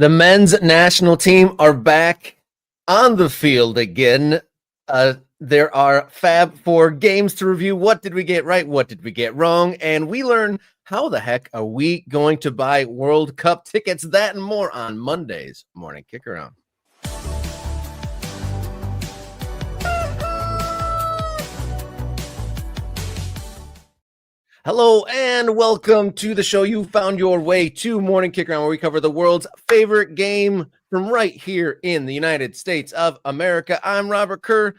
The men's national team are back on the field again. There are Fab Four games to review. What did we get right? What did we get wrong? And we learn how the heck are we going to buy World Cup tickets? That and more on Monday's Morning Kickaround. Hello and welcome to the show. You found your way to Morning Kickaround, where we cover the world's favorite game from right here in the United States of America. I'm Robert Kerr,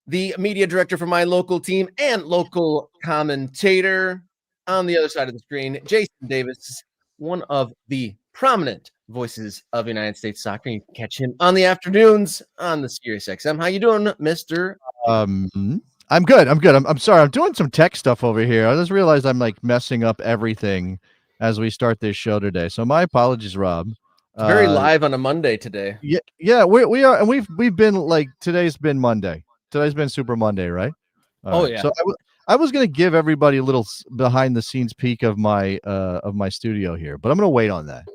the media director for my local team and local commentator. On the other side of the screen, Jason Davis, one of the prominent voices of United States soccer. You can catch him on the afternoons on the SiriusXM. How you doing, Mr.? I'm good. I'm sorry. I'm doing some tech stuff over here. I just realized I'm like messing up everything as we start this show today. So my apologies, Rob. It's very live on a Monday today. Yeah, we are, and we've been like, today's been Monday. Today's been Super Monday, right? Yeah. So I was gonna give everybody a little behind the scenes peek of my studio here, but I'm gonna wait on that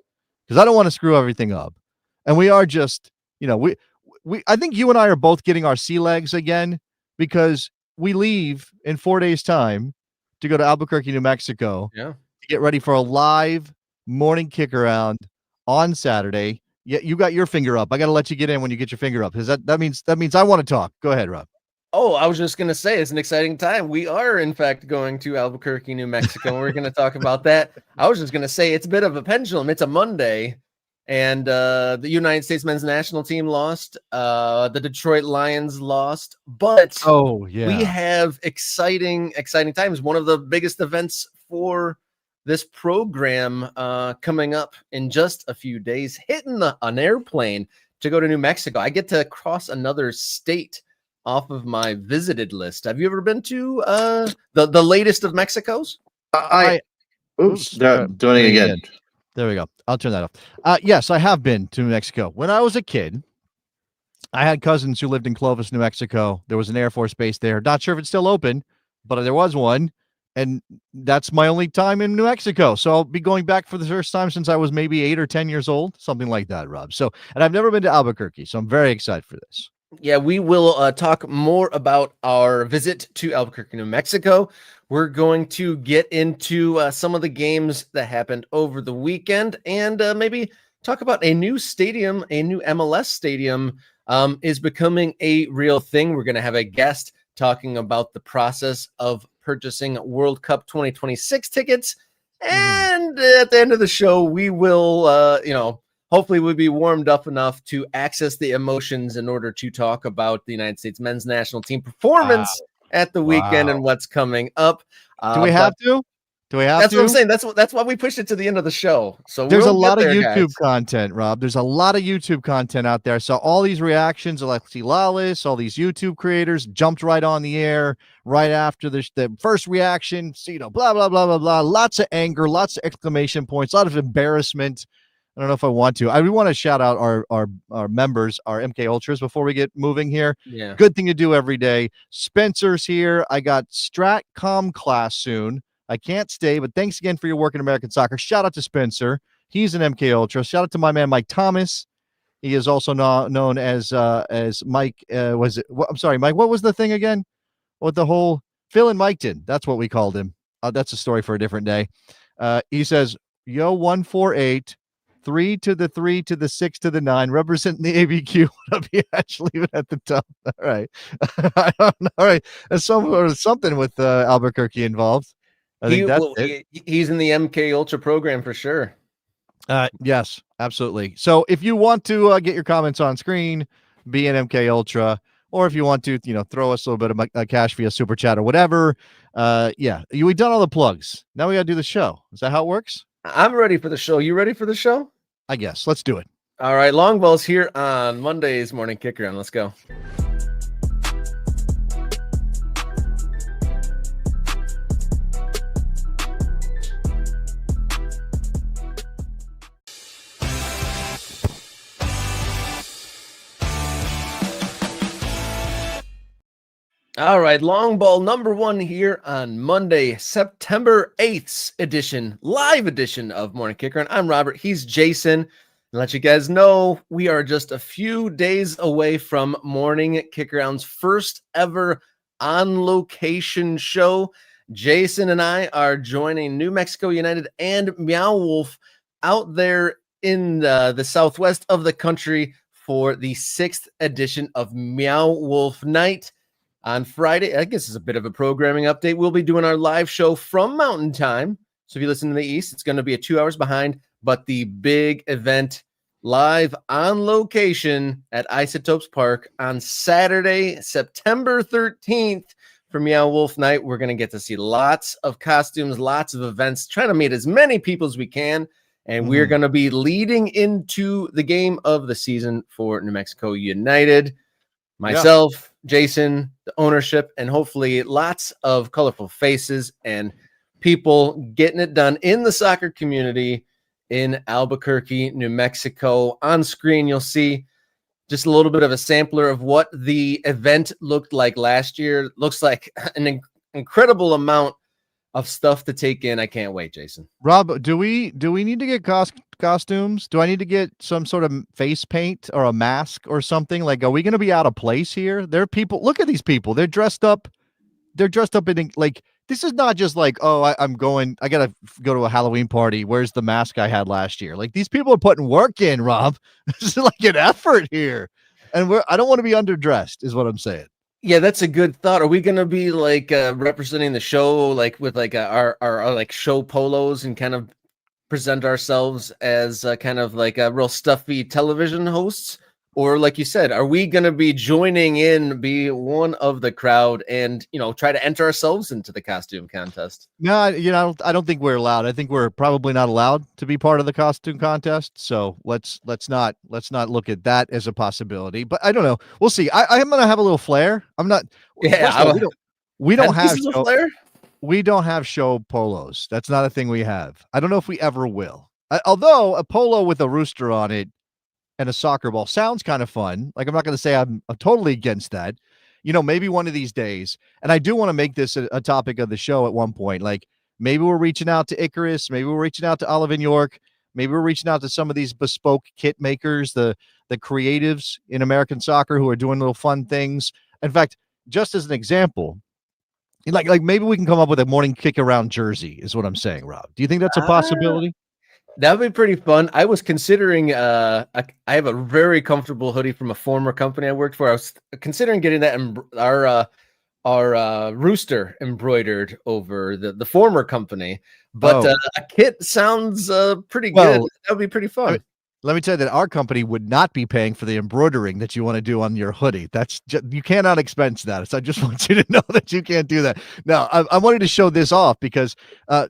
because I don't want to screw everything up. And we are just, we I think you and I are both getting our sea legs again because we leave in 4 days' time to go to Albuquerque, New Mexico. Yeah. To get ready for a live morning kick around on Saturday. Yeah, you got your finger up. I got to let you get in when you get your finger up. Because that means I want to talk. Go ahead, Rob. Oh, I was just going to say it's an exciting time. We are, in fact, going to Albuquerque, New Mexico. We're going to talk about that. I was just going to say it's a bit of a pendulum. It's a Monday. And the United States men's national team lost. The Detroit Lions lost. But we have exciting times. One of the biggest events for this program coming up in just a few days, hitting an airplane to go to New Mexico. I get to cross another state off of my visited list. Have you ever been to the latest of Mexico's? Doing it again. There we go. I'll turn that off. Yes, I have been to New Mexico. When I was a kid, I had cousins who lived in Clovis, New Mexico. There was an Air Force base there. Not sure if it's still open, but there was one. And that's my only time in New Mexico. So I'll be going back for the first time since I was maybe 8 or 10 years old, something like that, Rob. So, and I've never been to Albuquerque, so I'm very excited for this. Yeah, we will talk more about our visit to Albuquerque, New Mexico. We're going to get into some of the games that happened over the weekend and maybe talk about a new stadium, a new MLS stadium is becoming a real thing. We're going to have a guest talking about the process of purchasing World Cup 2026 tickets. And at the end of the show, we will, hopefully we'll be warmed up enough to access the emotions in order to talk about the United States men's national team performance at the weekend and what's coming up. Do we have to? That's what I'm saying. That's why we pushed it to the end of the show. So there's a lot of YouTube content, Rob. There's a lot of YouTube content out there. So all these reactions, Alexi Lawless, all these YouTube creators jumped right on the air right after the first reaction. So, blah, blah, blah, blah, blah. Lots of anger, lots of exclamation points, a lot of embarrassment. I don't know if I want to. I want to shout out our members, our MK Ultras, before we get moving here. Yeah. Good thing to do every day. Spencer's here. I got Stratcom class soon. I can't stay, but thanks again for your work in American soccer. Shout out to Spencer. He's an MK Ultra. Shout out to my man Mike Thomas. He is also known as Mike. I'm sorry, Mike. What was the thing again? What the whole Phil and Mike did? That's what we called him. That's a story for a different day. He says, "Yo, 148." 3 to the 3 to the 6 to the 9, representing the ABQ. What up, you actually leave it at the top? All right. I don't know. All right. There's something with Albuquerque involved. I think that's it. He's in the MK Ultra program for sure. Yes, absolutely. So if you want to get your comments on screen, be an MK Ultra, or if you want to, throw us a little bit of cash via super chat or whatever. We've done all the plugs. Now we got to do the show. Is that how it works? I'm ready for the show. You ready for the show? I guess. Let's do it. All right. Long Ball's here on Monday's Morning Kickaround. Let's go. All right, long ball number one here on Monday, September 8th edition, live edition of Morning Kicker. And I'm Robert. He's Jason. Let you guys know we are just a few days away from morning Kickaround's first ever on location show. Jason and I are joining New Mexico United and Meow Wolf out there in the southwest of the country for the 6th edition of Meow Wolf Night. On Friday, I guess it's a bit of a programming update. We'll be doing our live show from Mountain Time. So if you listen to the East, it's going to be 2 hours behind. But the big event live on location at Isotopes Park on Saturday, September 13th for Meow Wolf Night. We're going to get to see lots of costumes, lots of events, trying to meet as many people as we can. And we're going to be leading into the game of the season for New Mexico United. Myself, Jason, the ownership, and hopefully lots of colorful faces and people getting it done in the soccer community in Albuquerque, New Mexico. On screen, you'll see just a little bit of a sampler of what the event looked like last year. Looks like an incredible amount of stuff to take in. I can't wait, Jason. Rob, do we need to get costumes? Do I need to get some sort of face paint or a mask or something? Like, are we going to be out of place here? There are people. Look at these people. They're dressed up. They're dressed up in like. This is not just like, oh, I got to go to a Halloween party. Where's the mask I had last year? Like, these people are putting work in, Rob. This is like an effort here. And I don't want to be underdressed is what I'm saying. Yeah, that's a good thought. Are we going to be like representing the show, like with like our like show polos and kind of present ourselves as kind of like a real stuffy television hosts? Or like you said, are we going to be joining in, be one of the crowd and, try to enter ourselves into the costume contest? No, I don't think we're allowed. I think we're probably not allowed to be part of the costume contest. So let's not look at that as a possibility, but I don't know. We'll see. I'm going to have a little flair. I'm not. Yeah. We don't have flair. We don't have show polos. That's not a thing we have. I don't know if we ever will. Although a polo with a rooster on it and a soccer ball sounds kind of fun. Like, I'm not going to say I'm totally against that. Maybe one of these days. And I do want to make this a topic of the show at one point. Like, maybe we're reaching out to Icarus. Maybe we're reaching out to Olive in York. Maybe we're reaching out to some of these bespoke kit makers, the creatives in American soccer who are doing little fun things. In fact, just as an example, like maybe we can come up with a morning kick around jersey is what I'm saying, Rob. Do you think that's a possibility? That would be pretty fun. I was considering, I have a very comfortable hoodie from a former company I worked for. I was considering getting that our rooster embroidered over the former company, but a kit sounds pretty good. That would be pretty fun. Let me tell you that our company would not be paying for the embroidering that you want to do on your hoodie. That's just, you cannot expense that. So I just want you to know that you can't do that. Now, I wanted to show this off because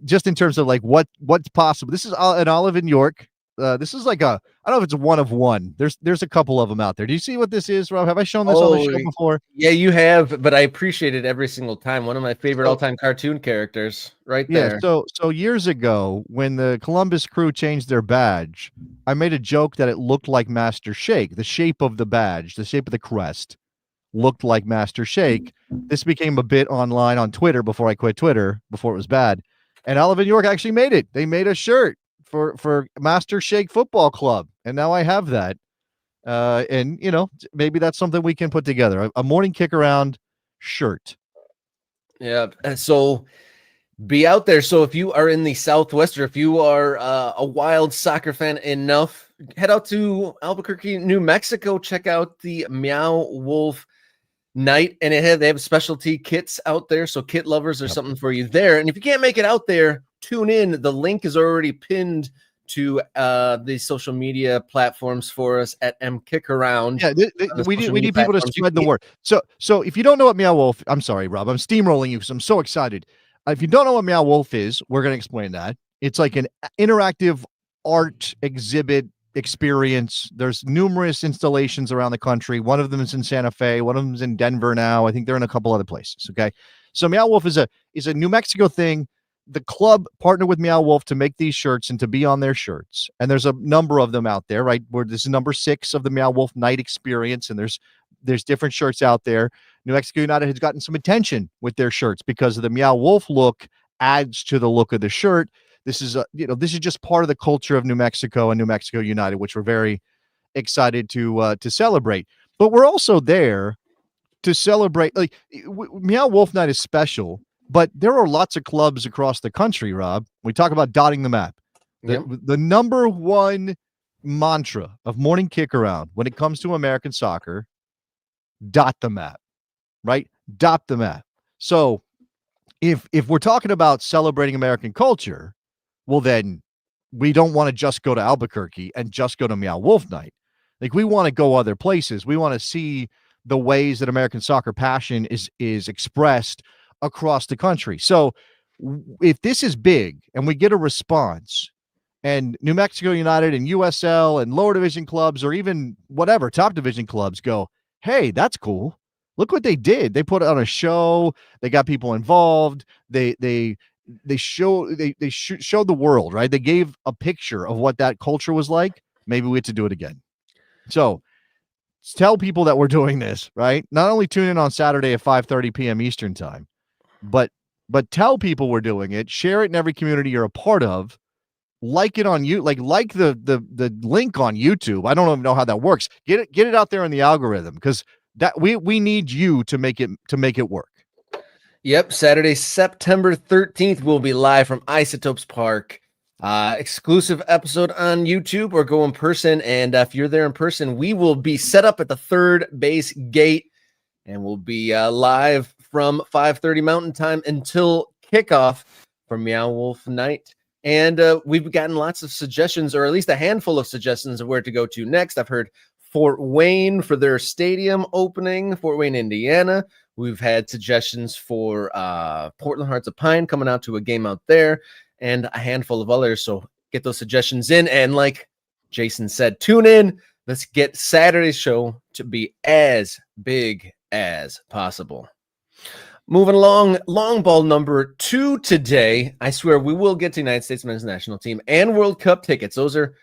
just in terms of like what's possible. This is an Olive in York. This is like I don't know if it's a one of one. There's a couple of them out there. Do you see what this is, Rob? Have I shown this on the show before? Yeah, you have, but I appreciate it every single time. One of my favorite all-time cartoon characters right there. Yeah, so years ago, when the Columbus Crew changed their badge, I made a joke that it looked like Master Shake. The shape of the badge, the shape of the crest looked like Master Shake. This became a bit online on Twitter before I quit Twitter, before it was bad. And Olive in York actually made it. They made a shirt for Master Shake Football Club, and now I have that. And maybe that's something we can put together, a morning kick around shirt. Yeah, so be out there. So if you are in the Southwest, or if you are a wild soccer fan enough, head out to Albuquerque, New Mexico. Check out the Meow Wolf Night, and they have specialty kits out there. So kit lovers, there's something for you there. And if you can't make it out there, tune in. The link is already pinned to the social media platforms for us at Kickaround. Yeah, we need people to spread the word. So if you don't know what Meow Wolf, I'm sorry, Rob, I'm steamrolling you because I'm so excited. If you don't know what Meow Wolf is, we're going to explain that. It's like an interactive art exhibit experience. There's numerous installations around the country. One of them is in Santa Fe. One of them is in Denver now. I think they're in a couple other places. Okay, so Meow Wolf is a New Mexico thing. The club partnered with Meow Wolf to make these shirts and to be on their shirts. And there's a number of them out there, right? Where this is number 6 of the Meow Wolf Night experience. And there's different shirts out there. New Mexico United has gotten some attention with their shirts because of the Meow Wolf look adds to the look of the shirt. this is just part of the culture of New Mexico and New Mexico United, which we're very excited to celebrate. But we're also there to celebrate. Like Meow Wolf Night is special, but there are lots of clubs across the country, Rob. We talk about dotting the map. The number one mantra of Morning Kickaround when it comes to American soccer, dot the map, right? Dot the map. So if we're talking about celebrating American culture, well, then we don't want to just go to Albuquerque and just go to Meow Wolf Night. Like, we want to go other places. We want to see the ways that American soccer passion is expressed across the country. So if this is big and we get a response, and New Mexico United and USL and lower division clubs, or even whatever top division clubs go, hey, that's cool. Look what they did. They put on a show. They got people involved. They showed the world, right? They gave a picture of what that culture was like. Maybe we have to do it again. So tell people that we're doing this, right? Not only tune in on Saturday at 5:30 p.m. Eastern time, but tell people we're doing it. Share it in every community you're a part of. Like it on you, like the link on YouTube. I don't even know how that works. Get it out there in the algorithm, because that we need you to make it work. Yep, Saturday, September 13th, we'll be live from Isotopes Park. Exclusive episode on YouTube, or go in person. And if you're there in person, we will be set up at the third base gate, and we'll be live from 5:30 Mountain Time until kickoff for Meow Wolf Night. And we've gotten lots of suggestions, or at least a handful of suggestions of where to go to next. I've heard Fort Wayne for their stadium opening, Fort Wayne, Indiana. We've had suggestions for Portland Hearts of Pine coming out to a game out there, and a handful of others. So get those suggestions in. And like Jason said, tune in. Let's get Saturday's show to be as big as possible. Moving along, long ball number 2 today. I swear we will get to United States men's national team and World Cup tickets. Those are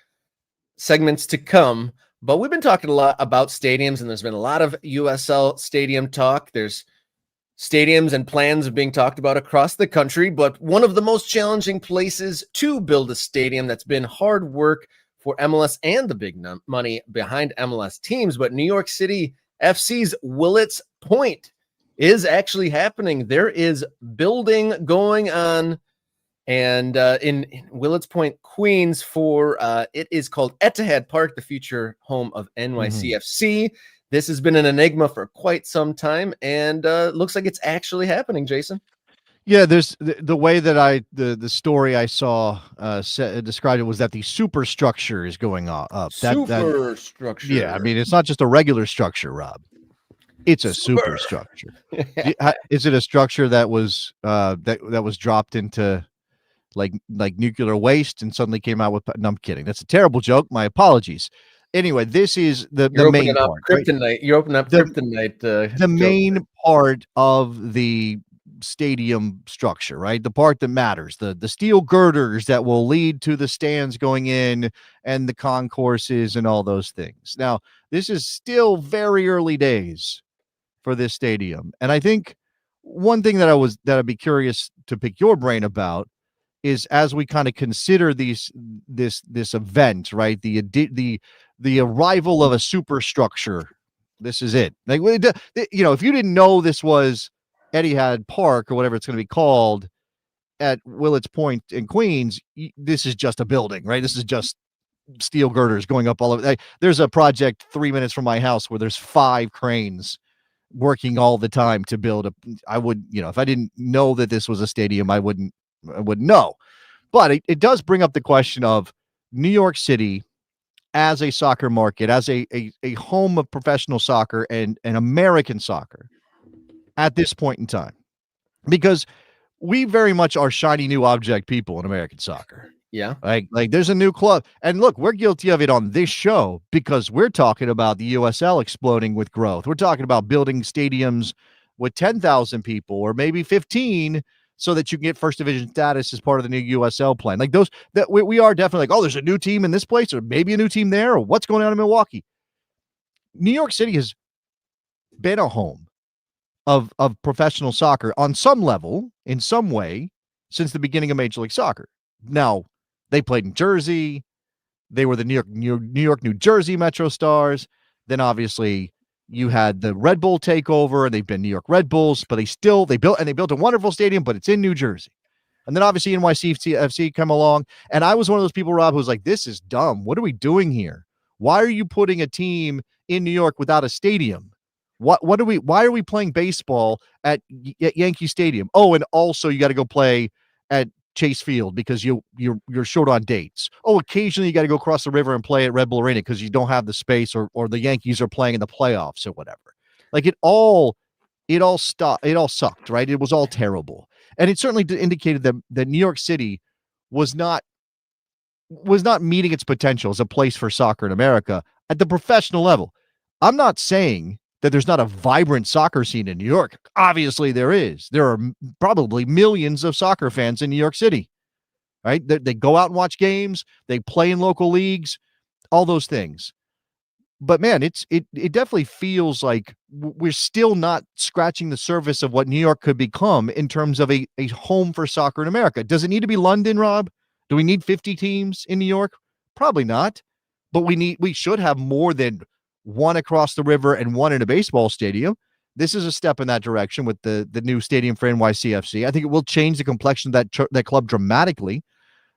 segments to come. But we've been talking a lot about stadiums, and there's been a lot of USL stadium talk. There's stadiums and plans being talked about across the country. But one of the most challenging places to build a stadium that's been hard work for MLS and the big money behind MLS teams. But New York City FC's Willets Point is actually happening. There is building going on, and in Willets Point, Queens, for it is called Etihad Park, the future home of NYCFC. This has been an enigma for quite some time, and looks like it's actually happening, Jason. Yeah, there's the way that the story I saw described it was that the superstructure is going up. Superstructure. Yeah, I mean, it's not just a regular structure, Rob. It's a superstructure. Is it a structure that was that was dropped into like nuclear waste and suddenly came out with? No, I'm kidding. That's a terrible joke. My apologies. Anyway, this is the main part. Kryptonite. Right? You're opening up kryptonite. The main part of the stadium structure, right? The part that matters, the steel girders that will lead to the stands going in and the concourses and all those things. Now, this is still very early days for this stadium. And I think one thing that I'd be curious to pick your brain about is, as we kind of consider this event, right? The arrival of a superstructure. This is it. Like, if you didn't know this was Etihad Park or whatever it's going to be called at Willets Point in Queens, this is just a building, right? This is just steel girders going up all over. There's a project 3 minutes from my house where there's 5 cranes working all the time to build I would, if I didn't know that this was a stadium, I wouldn't know. But it does bring up the question of New York City as a soccer market, as a home of professional soccer and American soccer at this point in time, because we very much are shiny new object people in American soccer. Yeah. Like there's a new club, and look, we're guilty of it on this show because we're talking about the USL exploding with growth. We're talking about building stadiums with 10,000 people or maybe 15 so that you can get first division status as part of the new USL plan. Like those, that we are definitely like, oh, there's a new team in this place or maybe a new team there, or what's going on in Milwaukee. New York City has been a home of professional soccer on some level, in some way, since the beginning of Major League Soccer. Now, they played in Jersey. They were the New York, New Jersey Metro Stars. Then obviously you had the Red Bull takeover, and they've been New York Red Bulls, but they built a wonderful stadium, but it's in New Jersey. And then obviously NYCFC come along, and I was one of those people, Rob, who was like, "This is dumb. What are we doing here? Why are you putting a team in New York without a stadium? Why are we playing baseball at Yankee Stadium? Oh, and also you got to go play at Chase Field because you're short on dates. Oh, occasionally you got to go across the river and play at Red Bull Arena because you don't have the space, or the Yankees are playing in the playoffs or whatever. Like it all sucked, right? It was all terrible. And it certainly indicated that New York City was not meeting its potential as a place for soccer in America at the professional level. I'm not saying that there's not a vibrant soccer scene in New York. Obviously there is. There are probably millions of soccer fans in New York City, right? They go out and watch games. They play in local leagues, all those things. But man, it definitely feels like we're still not scratching the surface of what New York could become in terms of a home for soccer in America. Does it need to be London, Rob? Do we need 50 teams in New York? Probably not. But we should have more than one across the river and one in a baseball stadium. This is a step in that direction with the new stadium for NYCFC. I think it will change the complexion of that club dramatically.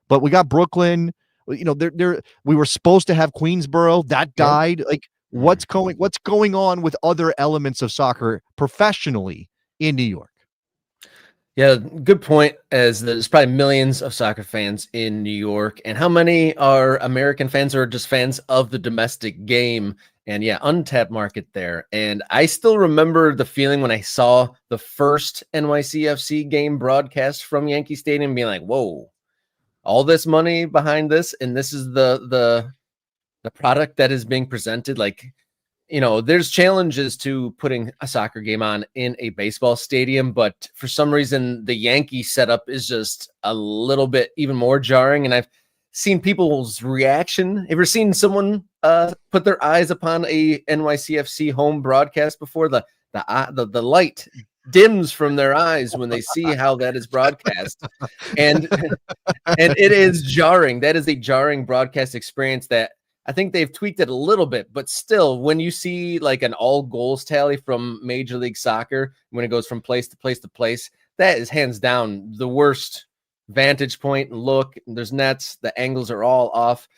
But we got Brooklyn. You know, we were supposed to have Queensboro. That died. Like, what's going on with other elements of soccer professionally in New York? Yeah, good point. As there's probably millions of soccer fans in New York, and how many are American fans or just fans of the domestic game? And yeah, untapped market there. And I still remember the feeling when I saw the first NYCFC game broadcast from Yankee Stadium, being like, "Whoa, all this money behind this, and this is the product that is being presented." Like, you know, there's challenges to putting a soccer game on in a baseball stadium, but for some reason the Yankee setup is just a little bit even more jarring. And I've seen people's reaction. Have you ever seen someone put their eyes upon a NYCFC home broadcast before? The light dims from their eyes when they see how that is broadcast, and it is jarring. That is a jarring broadcast experience that I think they've tweaked it a little bit, but still, when you see like an all goals tally from Major League Soccer, when it goes from place to place to place, that is hands down the worst vantage point. Look, there's nets, the angles are all off.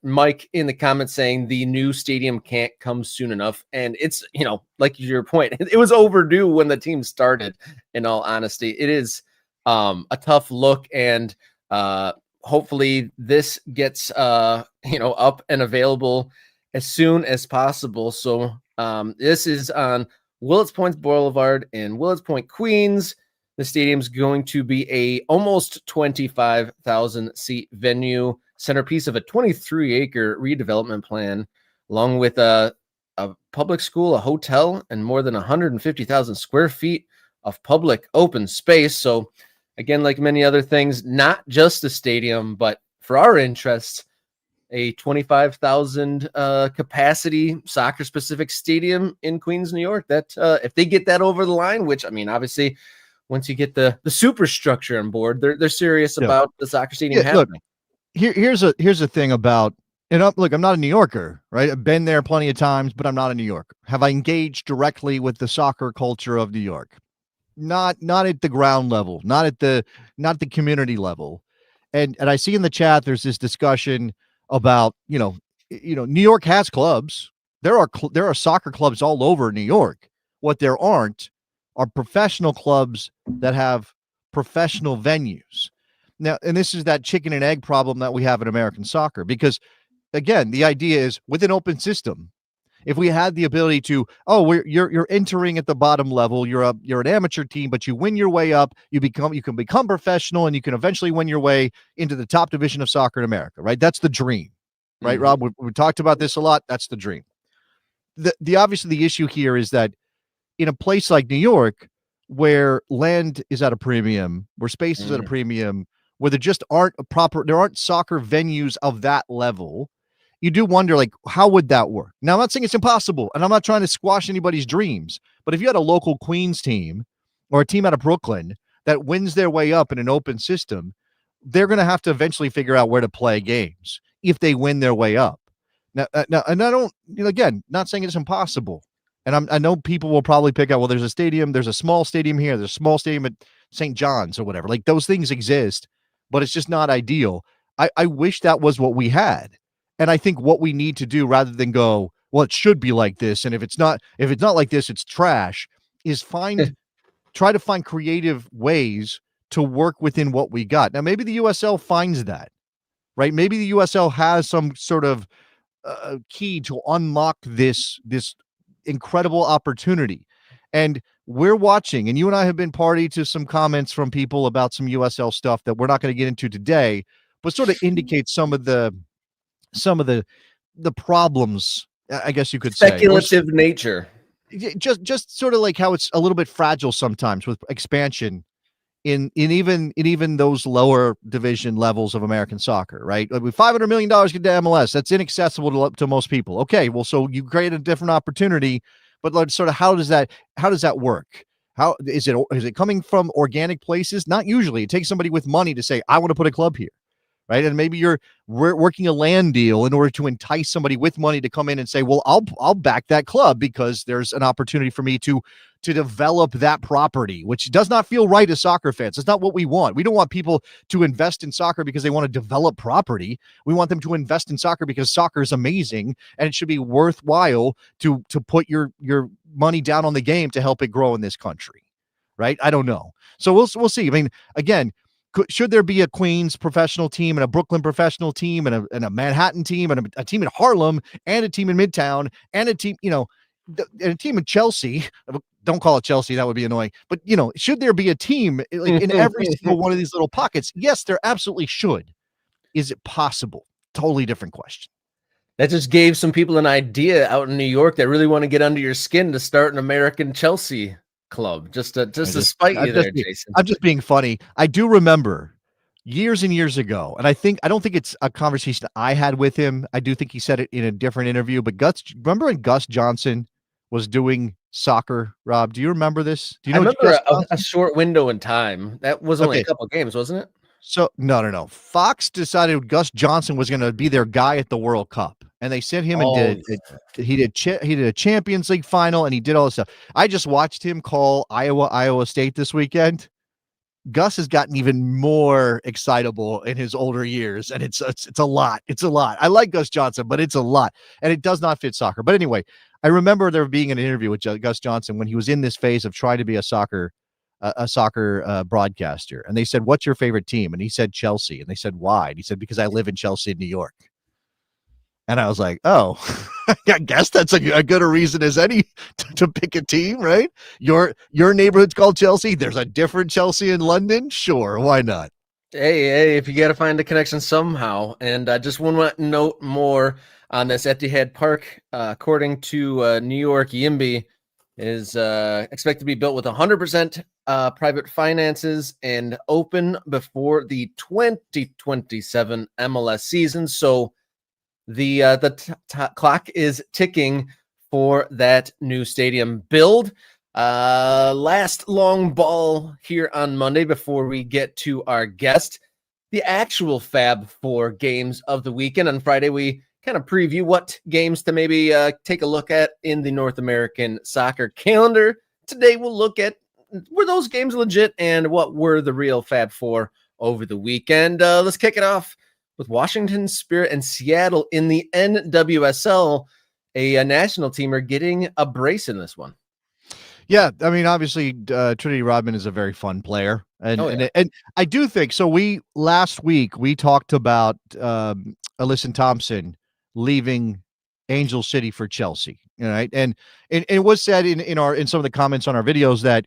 Mike in the comments saying the new stadium can't come soon enough. And it's, you know, like your point, it was overdue when the team started, in all honesty. It is a tough look, and hopefully this gets up and available as soon as possible. So this is on Willets Point Boulevard in Willets Point, Queens. The stadium's going to be a almost 25,000 seat venue, centerpiece of a 23-acre redevelopment plan, along with a public school, a hotel, and more than 150,000 square feet of public open space. So again, like many other things, not just a stadium, but for our interests, a 25,000 capacity soccer specific stadium in Queens, New York. That if they get that over the line, which, I mean, obviously once you get the superstructure on board, they're serious about the soccer stadium happening. Look, here's a thing about, and look, I'm not a New Yorker, right? I've been there plenty of times, but I'm not a New Yorker. Have I engaged directly with the soccer culture of New York? Not at the ground level, not at the community level. And I see in the chat there's this discussion about, you know, New York has clubs. There are soccer clubs all over New York. What there aren't are professional clubs that have professional venues. Now, and this is that chicken and egg problem that we have in American soccer, because again, the idea is with an open system, if we had the ability to, you're entering at the bottom level, you're an amateur team, but you win your way up, you can become professional, and you can eventually win your way into the top division of soccer in America, right? That's the dream, right, Rob? We talked about this a lot. That's the dream. Obviously the issue here is that in a place like New York, where land is at a premium, where space is at a premium, where there just aren't soccer venues of that level, you do wonder, like, how would that work? Now, I'm not saying it's impossible, and I'm not trying to squash anybody's dreams, but if you had a local Queens team or a team out of Brooklyn that wins their way up in an open system, they're going to have to eventually figure out where to play games if they win their way up. Now, and I don't, again, not saying it's impossible. And I know people will probably pick out, well, there's a small stadium here, there's a small stadium at St. John's or whatever. Like, those things exist, but it's just not ideal. I wish that was what we had. And I think what we need to do, rather than go, well, it should be like this, and if it's not like this, it's trash, is try to find creative ways to work within what we got. Now, maybe the USL finds that, right? Maybe the USL has some sort of key to unlock this incredible opportunity. And we're watching, and you and I have been party to some comments from people about some USL stuff that we're not going to get into today, but sort of indicate some of the problems, I guess you could say. Speculative nature. Just sort of like how it's a little bit fragile sometimes with expansion in even those lower division levels of American soccer, right? Like, with $500 million get to MLS, that's inaccessible to most people. Okay, well, so you create a different opportunity, but like, sort of how does that work? How is it coming from organic places? Not usually. It takes somebody with money to say, I want to put a club here, right? And maybe you're working a land deal in order to entice somebody with money to come in and say, well, I'll back that club because there's an opportunity for me to develop that property, which does not feel right as soccer fans. It's not what we want. We don't want people to invest in soccer because they want to develop property. We want them to invest in soccer because soccer is amazing and it should be worthwhile to put your money down on the game to help it grow in this country, right? I don't know. So we'll see. I mean, again, should there be a Queens professional team and a Brooklyn professional team and a Manhattan team and a team in Harlem and a team in Midtown and a team, and a team in Chelsea? Don't call it Chelsea. That would be annoying. But, should there be a team like in every single one of these little pockets? Yes, there absolutely should. Is it possible? Totally different question. That just gave some people an idea out in New York that really want to get under your skin to start an American Chelsea club, just to spite you there, Jason. I'm just being funny. I do remember years and years ago, and I don't think it's a conversation I had with him. I do think he said it in a different interview, but remember when Gus Johnson was doing soccer, Rob? Do you remember this? Do you know? I remember a short window in time. That was only a couple of games, wasn't it? So no. Fox decided Gus Johnson was going to be their guy at the World Cup, and they sent him and he did a Champions League final, and he did all this stuff. I just watched him call Iowa State this weekend. Gus has gotten even more excitable in his older years, and it's a lot. It's a lot. I like Gus Johnson, but it's a lot, and it does not fit soccer. But anyway, I remember there being an interview with Gus Johnson when he was in this phase of trying to be a soccer broadcaster, and they said, "What's your favorite team?" And he said Chelsea, and they said, "Why?" And he said, "Because I live in Chelsea, New York." And I was like, "Oh, I guess that's a good a reason as any to pick a team, right? Your neighborhood's called Chelsea. There's a different Chelsea in London. Sure, why not?" Hey, if you got to find a connection somehow. And I just want to note more on this. Etihad Park, according to New York YIMBY, is expected to be built with 100% private finances and open before the 2027 MLS season. So the clock is ticking for that new stadium build. Last long ball here on Monday before we get to our guest. The actual Fab Four games of the weekend. On Friday, we kind of preview what games to maybe take a look at in the North American soccer calendar. Today, we'll look at, were those games legit and what were the real Fab Four over the weekend. Let's kick it off with Washington Spirit and Seattle in the NWSL. A national team are getting a brace in this one. Yeah, I mean, obviously, Trinity Rodman is a very fun player, and I do think so. Last week we talked about Alyson Thompson leaving Angel City for Chelsea, right? And it was said in some of the comments on our videos that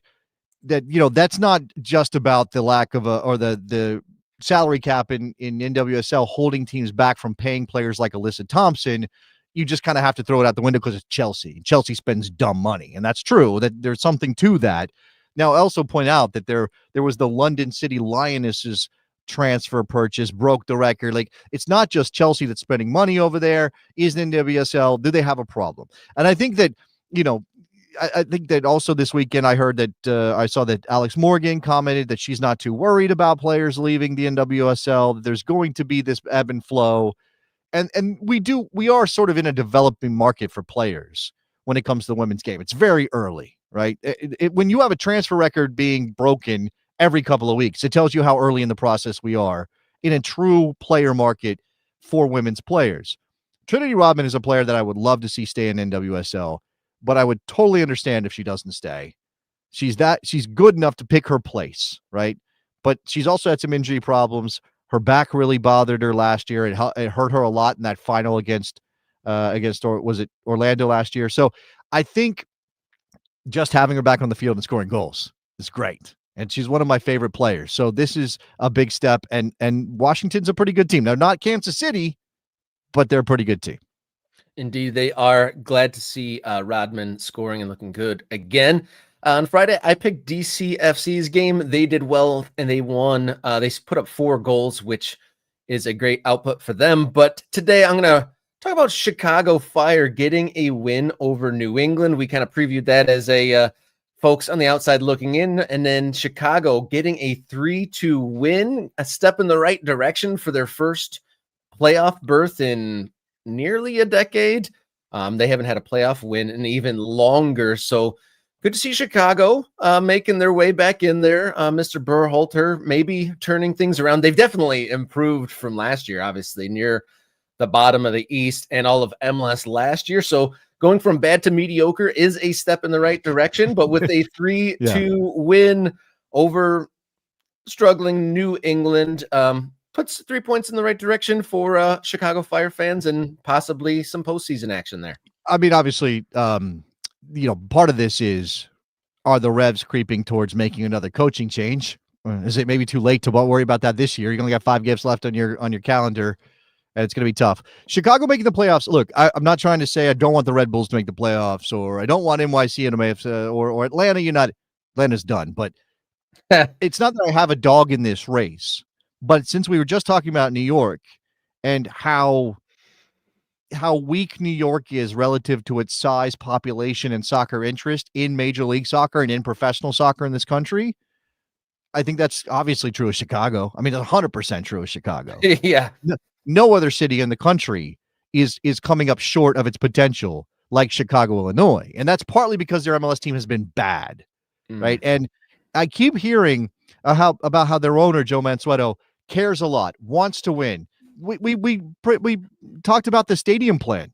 that's not just about the lack of the salary cap in NWSL holding teams back from paying players like Alyson Thompson. You just kind of have to throw it out the window because it's Chelsea. Chelsea spends dumb money, and that's true. That there's something to that. Now, I also point out that there was the London City Lionesses transfer purchase, broke the record. Like, it's not just Chelsea that's spending money over there. Is NWSL, do they have a problem? And I think that, I think that also this weekend I heard that I saw that Alex Morgan commented that she's not too worried about players leaving the NWSL. That there's going to be this ebb and flow, and we are sort of in a developing market for players when it comes to the women's game. It's very early, right? When you have a transfer record being broken every couple of weeks, it tells you how early in the process we are in a true player market for women's players. Trinity Rodman is a player that I would love to see stay in NWSL, but I would totally understand if she doesn't stay. She's good enough to pick her place, right? But she's also had some injury problems. Her back really bothered her last year. It hurt her a lot in that final against was it Orlando last year? So I think just having her back on the field and scoring goals is great. And she's one of my favorite players. So this is a big step. And Washington's a pretty good team. Now, not Kansas City, but they're a pretty good team. Indeed, they are. Glad to see Rodman scoring and looking good again. On Friday, I picked DCFC's game. They did well and they won. They put up 4 goals, which is a great output for them. But today I'm going to talk about Chicago Fire getting a win over New England. We kind of previewed that as a folks on the outside looking in, and then Chicago getting a 3-2 win, a step in the right direction for their first playoff berth in nearly a decade. They haven't had a playoff win in even longer. So good to see Chicago making their way back in there. Mr. Berhalter maybe turning things around. They've definitely improved from last year, obviously near the bottom of the East and all of MLS last year. So going from bad to mediocre is a step in the right direction, but with a 3-2 win over struggling New England, puts 3 points in the right direction for Chicago Fire fans and possibly some postseason action there. I mean, obviously, part of this are the Revs creeping towards making another coaching change? Is it maybe too late to worry about that this year? You only got 5 games left on your calendar, and it's going to be tough. Chicago making the playoffs. Look, I'm not trying to say I don't want the Red Bulls to make the playoffs, or I don't want NYC and or Atlanta. Atlanta's done, but it's not that I have a dog in this race. But since we were just talking about New York and how weak New York is relative to its size, population, and soccer interest in Major League Soccer and in professional soccer in this country, I think that's obviously true of Chicago. I mean, it's 100% true of Chicago. Yeah. No other city in the country is coming up short of its potential like Chicago, Illinois. And that's partly because their MLS team has been bad, right? And I keep hearing about how their owner, Joe Mansueto, cares a lot, wants to win. We talked about the stadium plan,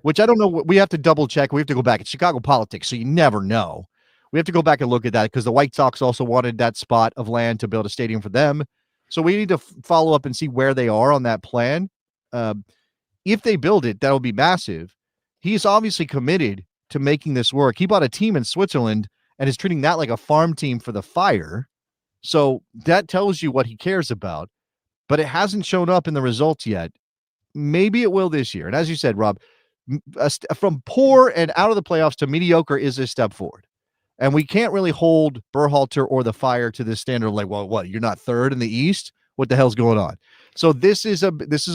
which I don't know. We have to double check. We have to go back. It's Chicago politics, so you never know. We have to go back and look at that because the White Sox also wanted that spot of land to build a stadium for them. So we need to follow up and see where they are on that plan. If they build it, that'll be massive. He's obviously committed to making this work. He bought a team in Switzerland and is treating that like a farm team for the Fire. So that tells you what he cares about, but it hasn't shown up in the results yet. Maybe it will this year. And as you said, Rob, from poor and out of the playoffs to mediocre is a step forward. And we can't really hold Berhalter or the Fire to this standard of like, well, what, you're not third in the East? What the hell's going on? So this is a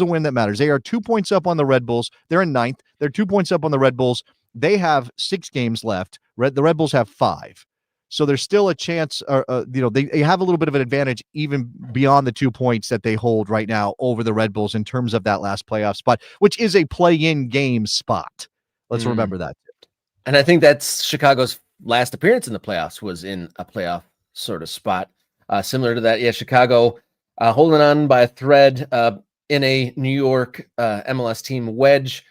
win that matters. They are 2 points up on the Red Bulls. They're in 9th. They're 2 points up on the Red Bulls. They have 6 games left. The Red Bulls have 5. So there's still a chance, they have a little bit of an advantage even beyond the 2 points that they hold right now over the Red Bulls in terms of that last playoff spot, which is a play-in game spot. Let's remember that. And I think that's Chicago's last appearance in the playoffs was in a playoff sort of spot. Similar to that, Chicago holding on by a thread in a New York MLS team wedge.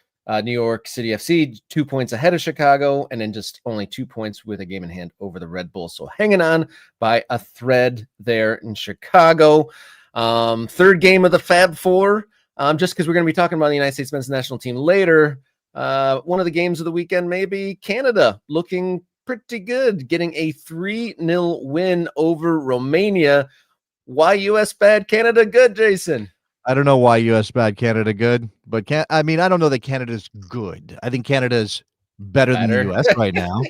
New York City FC 2 points ahead of Chicago, and then just only 2 points with a game in hand over the Red Bulls. So hanging on by a thread there in Chicago. Third game of the Fab Four, just because we're going to be talking about the United States men's national team later. One of the games of the weekend, maybe Canada looking pretty good, getting a 3-0 win over Romania. Why U.S. bad, Canada good, Jason? I don't know why U.S. bad, Canada good, but I don't know that Canada's good. I think Canada's better than the U.S. right now,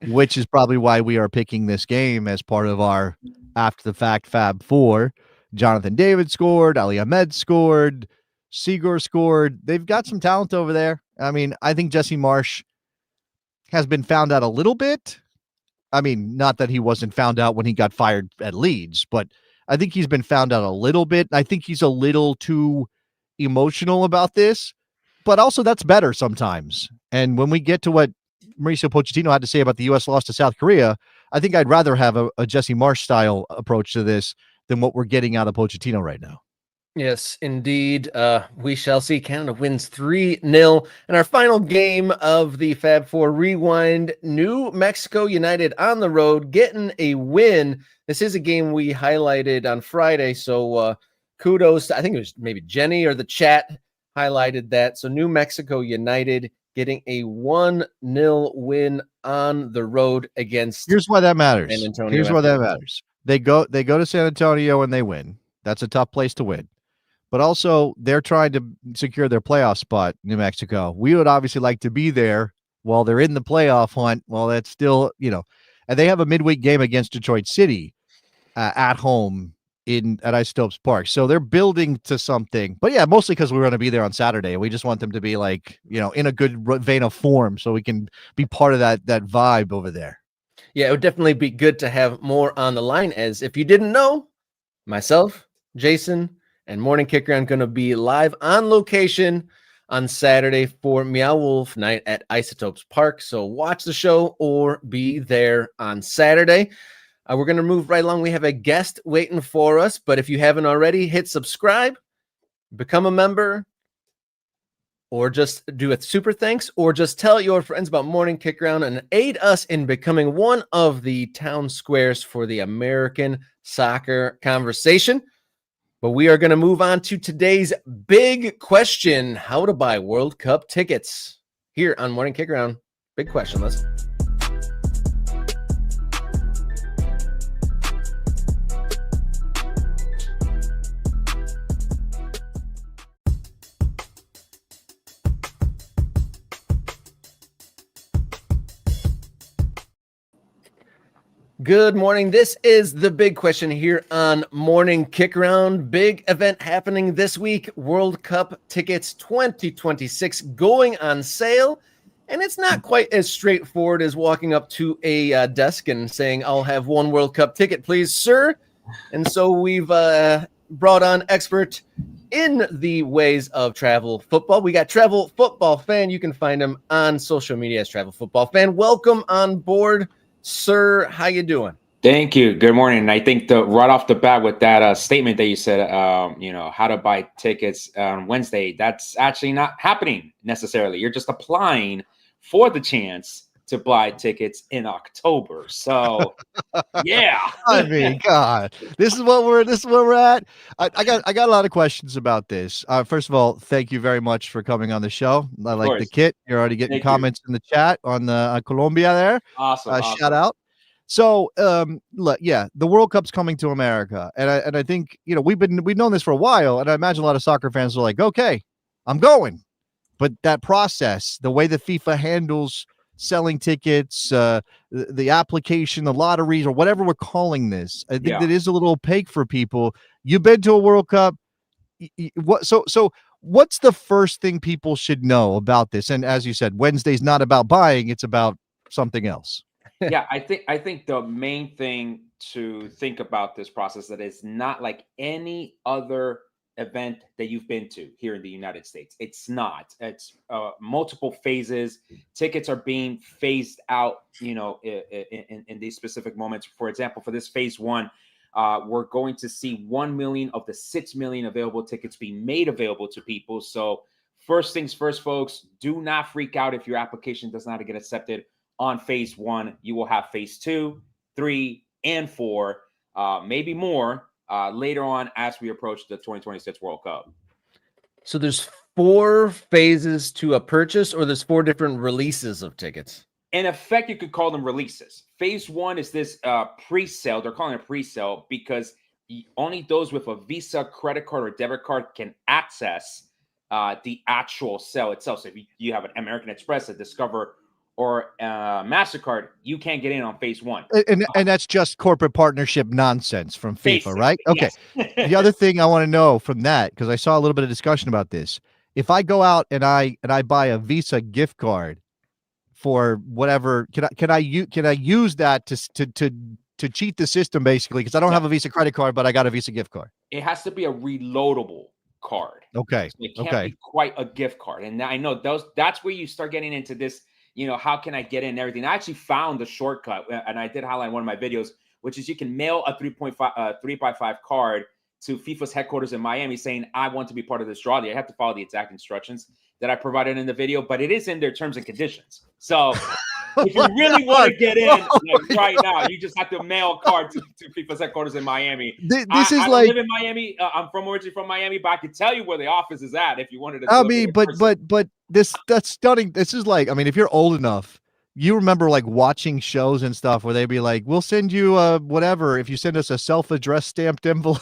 which is probably why we are picking this game as part of our after-the-fact Fab Four. Jonathan David scored, Ali Ahmed scored, Seager scored. They've got some talent over there. I mean, I think Jesse Marsh has been found out a little bit. I mean, not that he wasn't found out when he got fired at Leeds, but I think he's been found out a little bit. I think he's a little too emotional about this, but also that's better sometimes. And when we get to what Mauricio Pochettino had to say about the U.S. loss to South Korea, I think I'd rather have a Jesse Marsch style approach to this than what we're getting out of Pochettino right now. Yes, indeed. We shall see. Canada wins 3-0. And our final game of the Fab Four Rewind, New Mexico United on the road, getting a win. This is a game we highlighted on Friday. So kudos to, I think it was maybe Jenny or the chat highlighted that. So New Mexico United getting a 1-0 win on the road against. Here's why that matters. San Antonio. Here's why that matters. They go to San Antonio and they win. That's a tough place to win. But also, they're trying to secure their playoff spot, New Mexico. We would obviously like to be there while they're in the playoff hunt. Well, that's still, and they have a midweek game against Detroit City at home at Isotopes Park. So they're building to something. But yeah, mostly because we're going to be there on Saturday. We just want them to be like, in a good vein of form so we can be part of that vibe over there. Yeah, it would definitely be good to have more on the line, as if you didn't know, myself, Jason, and Morning Kickaround going to be live on location on Saturday for Meow Wolf Night at Isotopes Park. So watch the show or be there on Saturday. We're going to move right along. We have a guest waiting for us, but if you haven't already, hit subscribe, become a member, or just do a super thanks, or just tell your friends about Morning Kickaround and aid us in becoming one of the town squares for the American soccer conversation. But we are going to move on to today's big question: how to buy World Cup tickets. Here on Morning Kickaround, big question list. Good morning. This is the big question here on Morning Kickaround. Big event happening this week. World Cup tickets 2026 going on sale. And it's not quite as straightforward as walking up to a desk and saying, "I'll have one World Cup ticket, please, sir." And so we've brought on expert in the ways of travel football. We got Travel Football Fan. You can find him on social media as Travel Football Fan. Welcome on board, sir. How you doing? Thank you. Good morning. And I think right off the bat with that statement that you said, how to buy tickets on Wednesday, that's actually not happening necessarily. You're just applying for the chance to buy tickets in October. So, yeah. I mean, God, this is where we're at. I got a lot of questions about this. First of all, thank you very much for coming on the show. I like the kit. You're already getting comments in the chat on the Colombia there. Awesome. Shout out. So, the World Cup's coming to America, and I think we've known this for a while, and I imagine a lot of soccer fans are like, okay, I'm going, but that process, the way the FIFA handles selling tickets, the application, the lotteries, or whatever we're calling this, I think that is a little opaque for people. You've been to a World Cup. So what's the first thing people should know about this? And as you said, Wednesday's not about buying; it's about something else. Yeah, I think the main thing to think about this process that is not like any other event that you've been to here in the United States. It's not. It's multiple phases. Tickets are being phased out, in these specific moments. For example, for this phase one, we're going to see 1 million of the 6 million available tickets being made available to people. So first things first, folks, do not freak out if your application does not get accepted on phase one. You will have phase 2, 3, and 4, maybe more later on as we approach the 2026 World Cup. So there's 4 phases to a purchase, or there's 4 different releases of tickets? In effect, you could call them releases. Phase 1 is this pre-sale. They're calling it pre-sale because only those with a Visa, credit card, or debit card can access the actual sale itself. So if you have an American Express, a Discover, or MasterCard, you can't get in on phase 1. And that's just corporate partnership nonsense from FIFA, Basically, right? Okay. Yes. The other thing I want to know from that, because I saw a little bit of discussion about this, if I go out and I buy a Visa gift card for whatever. Can I use that to cheat the system basically? Because I don't have a Visa credit card, but I got a Visa gift card. It has to be a reloadable card. Okay. So it can't be quite a gift card. And I know that's where you start getting into this, how can I get in and everything. I actually found the shortcut, and I did highlight in one of my videos, which is you can mail a 3x5 card to FIFA's headquarters in Miami saying, I want to be part of this draw. You have to follow the exact instructions that I provided in the video, but it is in their terms and conditions. So if you really want to get in right now, you just have to mail a card to FIFA's headquarters in Miami. I live in Miami. I'm originally from Miami, but I can tell you where the office is at if you wanted to. I mean, but that's stunning. This is like, I mean, if you're old enough, you remember like watching shows and stuff where they'd be like, we'll send you whatever if you send us a self-addressed stamped envelope.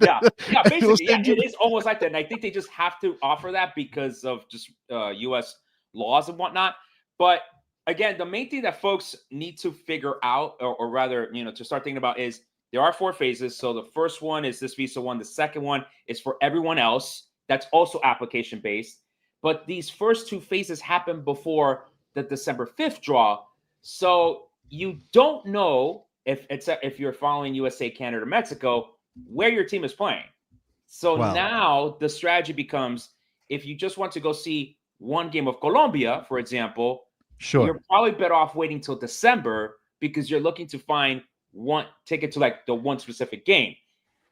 yeah, basically, it is almost like that. And I think they just have to offer that because of just U.S. laws and whatnot. But again, the main thing that folks need to figure out, or rather, to start thinking about is there are 4 phases. So the first one is this Visa one. The second one is for everyone else. That's also application based. But these first 2 phases happen before the December 5th draw. So you don't know if you're following USA, Canada, Mexico, where your team is playing. So now the strategy becomes, if you just want to go see one game of Colombia, for example, you're probably better off waiting till December because you're looking to find one ticket to like the one specific game.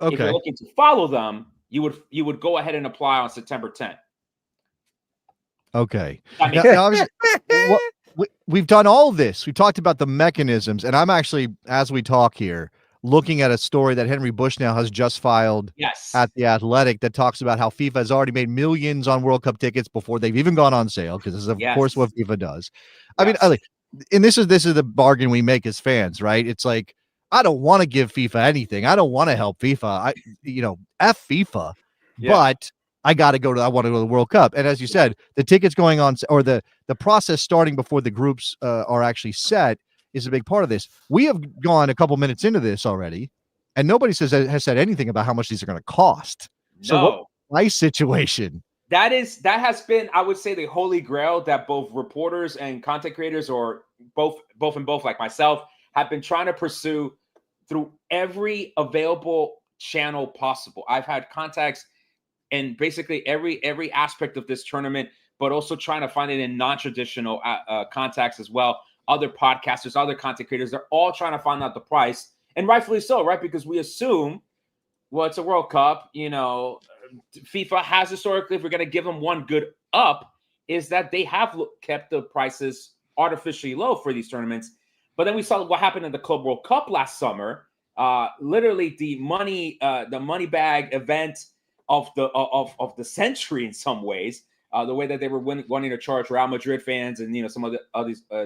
Okay. If you're looking to follow them, you would go ahead and apply on September 10th. Okay. Now, we've done all this. We talked about the mechanisms, and I'm actually, as we talk here, looking at a story that Henry Bushnell has just filed at The Athletic that talks about how FIFA has already made millions on World Cup tickets before they've even gone on sale, because this is, of course, what FIFA does. I mean, and this is the bargain we make as fans, right? It's like, I don't want to give FIFA anything. I don't want to help FIFA. F FIFA, but I want to go to the World Cup. And as you said, the tickets going on, or the process starting before the groups are actually set, is a big part of this. We have gone a couple minutes into this already, and nobody has said anything about how much these are going to cost. So what price situation? That has been, I would say, the holy grail that both reporters and content creators, or both like myself, have been trying to pursue through every available channel possible. I've had contacts in basically every aspect of this tournament, but also trying to find it in non-traditional contacts as well. Other podcasters, other content creators, they're all trying to find out the price, and rightfully so, right? Because we assume, well, it's a World Cup, FIFA has historically, if we're going to give them one good up, is that they have kept the prices artificially low for these tournaments. But then we saw what happened in the Club World Cup last summer. Literally the money bag event of the century in some ways. The way that they were wanting to charge Real Madrid fans and some of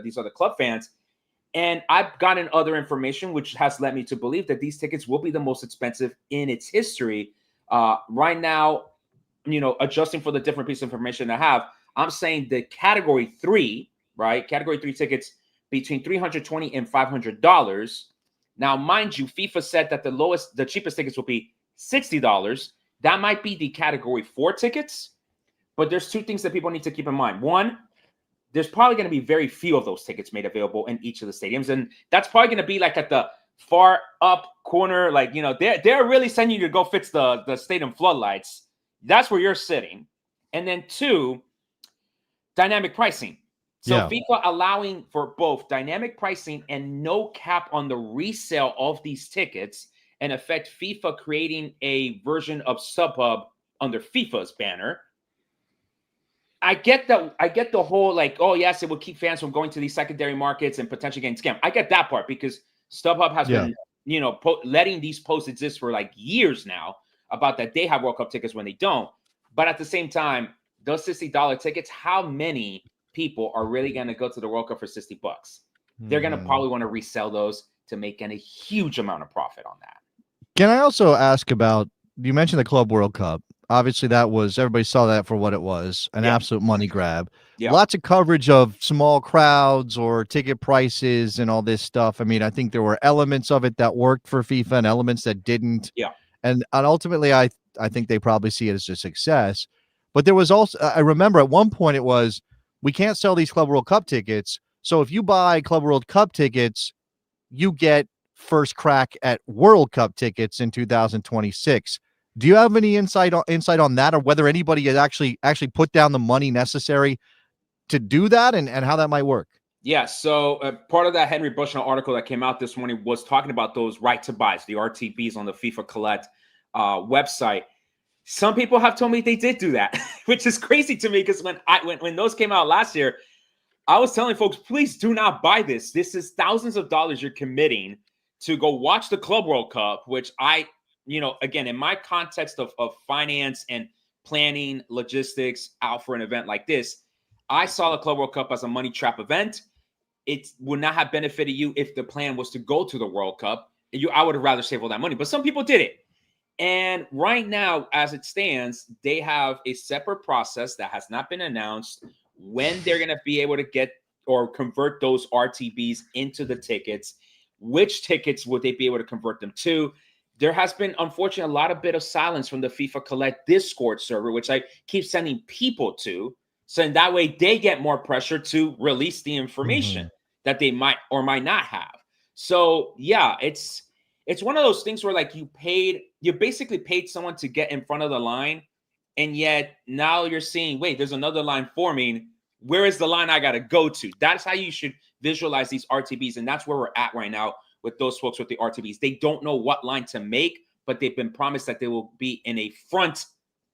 these other club fans. And I've gotten other information which has led me to believe that these tickets will be the most expensive in its history. Right now, adjusting for the different piece of information I have, I'm saying the category 3, right? Category 3 tickets between $320 and $500. Now, mind you, FIFA said that the cheapest tickets will be $60. That might be the category 4 tickets. But there's 2 things that people need to keep in mind. One, there's probably going to be very few of those tickets made available in each of the stadiums. And that's probably going to be like at the far up corner. Like, they're really sending you to go fix the stadium floodlights. That's where you're sitting. And then 2, dynamic pricing. So FIFA allowing for both dynamic pricing and no cap on the resale of these tickets. In effect, FIFA creating a version of StubHub under FIFA's banner. I get the whole like, oh yes, it will keep fans from going to these secondary markets and potentially getting scammed. I get that part because StubHub has been, letting these posts exist for like years now about that they have World Cup tickets when they don't. But at the same time, those $60 tickets, how many people are really going to go to the World Cup for $60? They're going to probably want to resell those to make a huge amount of profit on that. Can I also ask about, you mentioned the Club World Cup. Obviously, everybody saw that for what it was, an absolute money grab. Lots of coverage of small crowds or ticket prices and all this stuff. I mean, I think there were elements of it that worked for FIFA and elements that didn't. And ultimately, I think they probably see it as a success. But there was also, I remember at one point it was, we can't sell these Club World Cup tickets. So if you buy Club World Cup tickets, you get first crack at World Cup tickets in 2026. Do you have any insight on that, or whether anybody has actually put down the money necessary to do that, and how that might work? Yeah, so part of that Henry Bushnell article that came out this morning was talking about those right to buys, the RTBs on the FIFA Collect website. Some people have told me they did do that, which is crazy to me, because when those came out last year, I was telling folks, please do not buy this. This is thousands of dollars you're committing to go watch the Club World Cup, which again, in my context of finance and planning logistics out for an event like this, I saw the Club World Cup as a money trap event. It would not have benefited you if the plan was to go to the World Cup. I would have rather saved all that money, but some people did it. And right now, as it stands, they have a separate process that has not been announced when they're going to be able to get or convert those RTBs into the tickets. Which tickets would they be able to convert them to? There has been, unfortunately, a lot of bit of silence from the FIFA Collect Discord server, which I keep sending people to. So in that way, they get more pressure to release the information that they might or might not have. So yeah, it's one of those things where, like, you basically paid someone to get in front of the line, and yet now you're seeing, wait, there's another line forming. Where is the line I got to go to? That's how you should visualize these RTBs, and that's where we're at right now with those folks with the RTBs. They don't know what line to make, but they've been promised that they will be in a front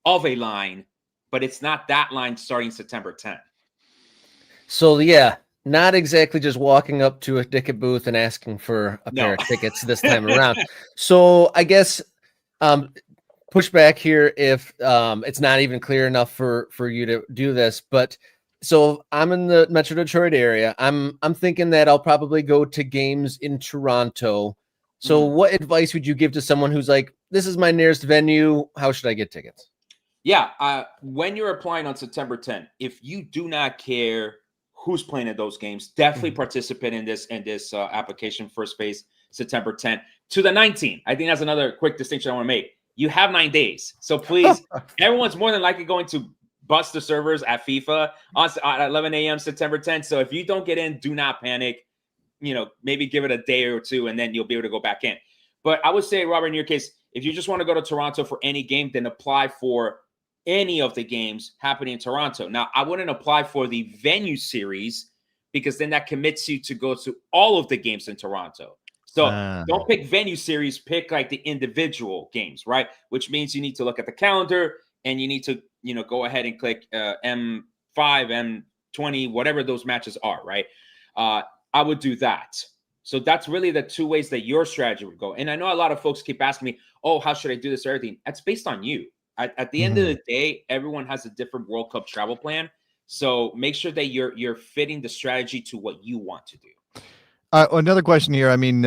of a line, but it's not that line starting September 10th. So yeah, not exactly just walking up to a ticket booth and asking for a pair of tickets this time around. So I guess push back here if it's not even clear enough for you to do this. But so I'm in the Metro Detroit area. I'm thinking that I'll probably go to games in Toronto. So what advice would you give to someone who's like, this is my nearest venue, how should I get tickets? Yeah, when you're applying on September 10th, if you do not care who's playing at those games, definitely participate in this application first phase September 10th to the 19th. I think that's another quick distinction I want to make. You have 9 days, so please, everyone's more than likely going to bust the servers at FIFA at 11 a.m. September 10th. So if you don't get in, do not panic. Maybe give it a day or two, and then you'll be able to go back in. But I would say, Robert, in your case, if you just want to go to Toronto for any game, then apply for any of the games happening in Toronto. Now, I wouldn't apply for the venue series, because then that commits you to go to all of the games in Toronto. So don't pick venue series, pick like the individual games, right? Which means you need to look at the calendar, and you need to, go ahead and click M5, M20, whatever those matches are, right? I would do that. So that's really the two ways that your strategy would go. And I know a lot of folks keep asking me, oh, how should I do this or everything? That's based on you. At the end of the day, everyone has a different World Cup travel plan. So make sure that you're fitting the strategy to what you want to do. Another question here. I mean,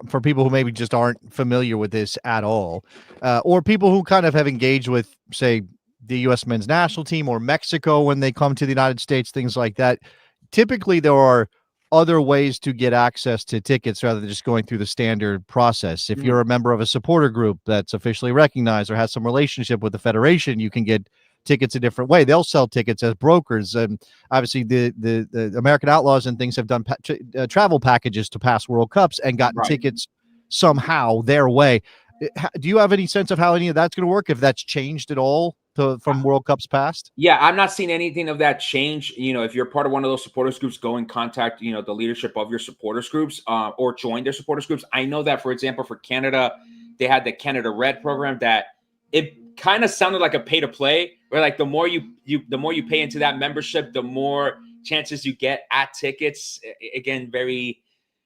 for people who maybe just aren't familiar with this at all, or people who kind of have engaged with, say, the U.S. men's national team or Mexico when they come to the United States, things like that, typically there are other ways to get access to tickets rather than just going through the standard process. If you're a member of a supporter group that's officially recognized or has some relationship with the federation, you can get tickets a different way. They'll sell tickets as brokers. And obviously the American Outlaws and things have done travel packages to past World Cups and gotten tickets somehow their way. Do you have any sense of how any of that's going to work, if that's changed at all from World Cups past? Yeah, I'm not seeing anything of that change. If you're part of one of those supporters groups, go and contact, the leadership of your supporters groups or join their supporters groups. I know that, for example, for Canada, they had the Canada Red program that it kind of sounded like a pay to play, where like the more you pay into that membership, the more chances you get at tickets. Again,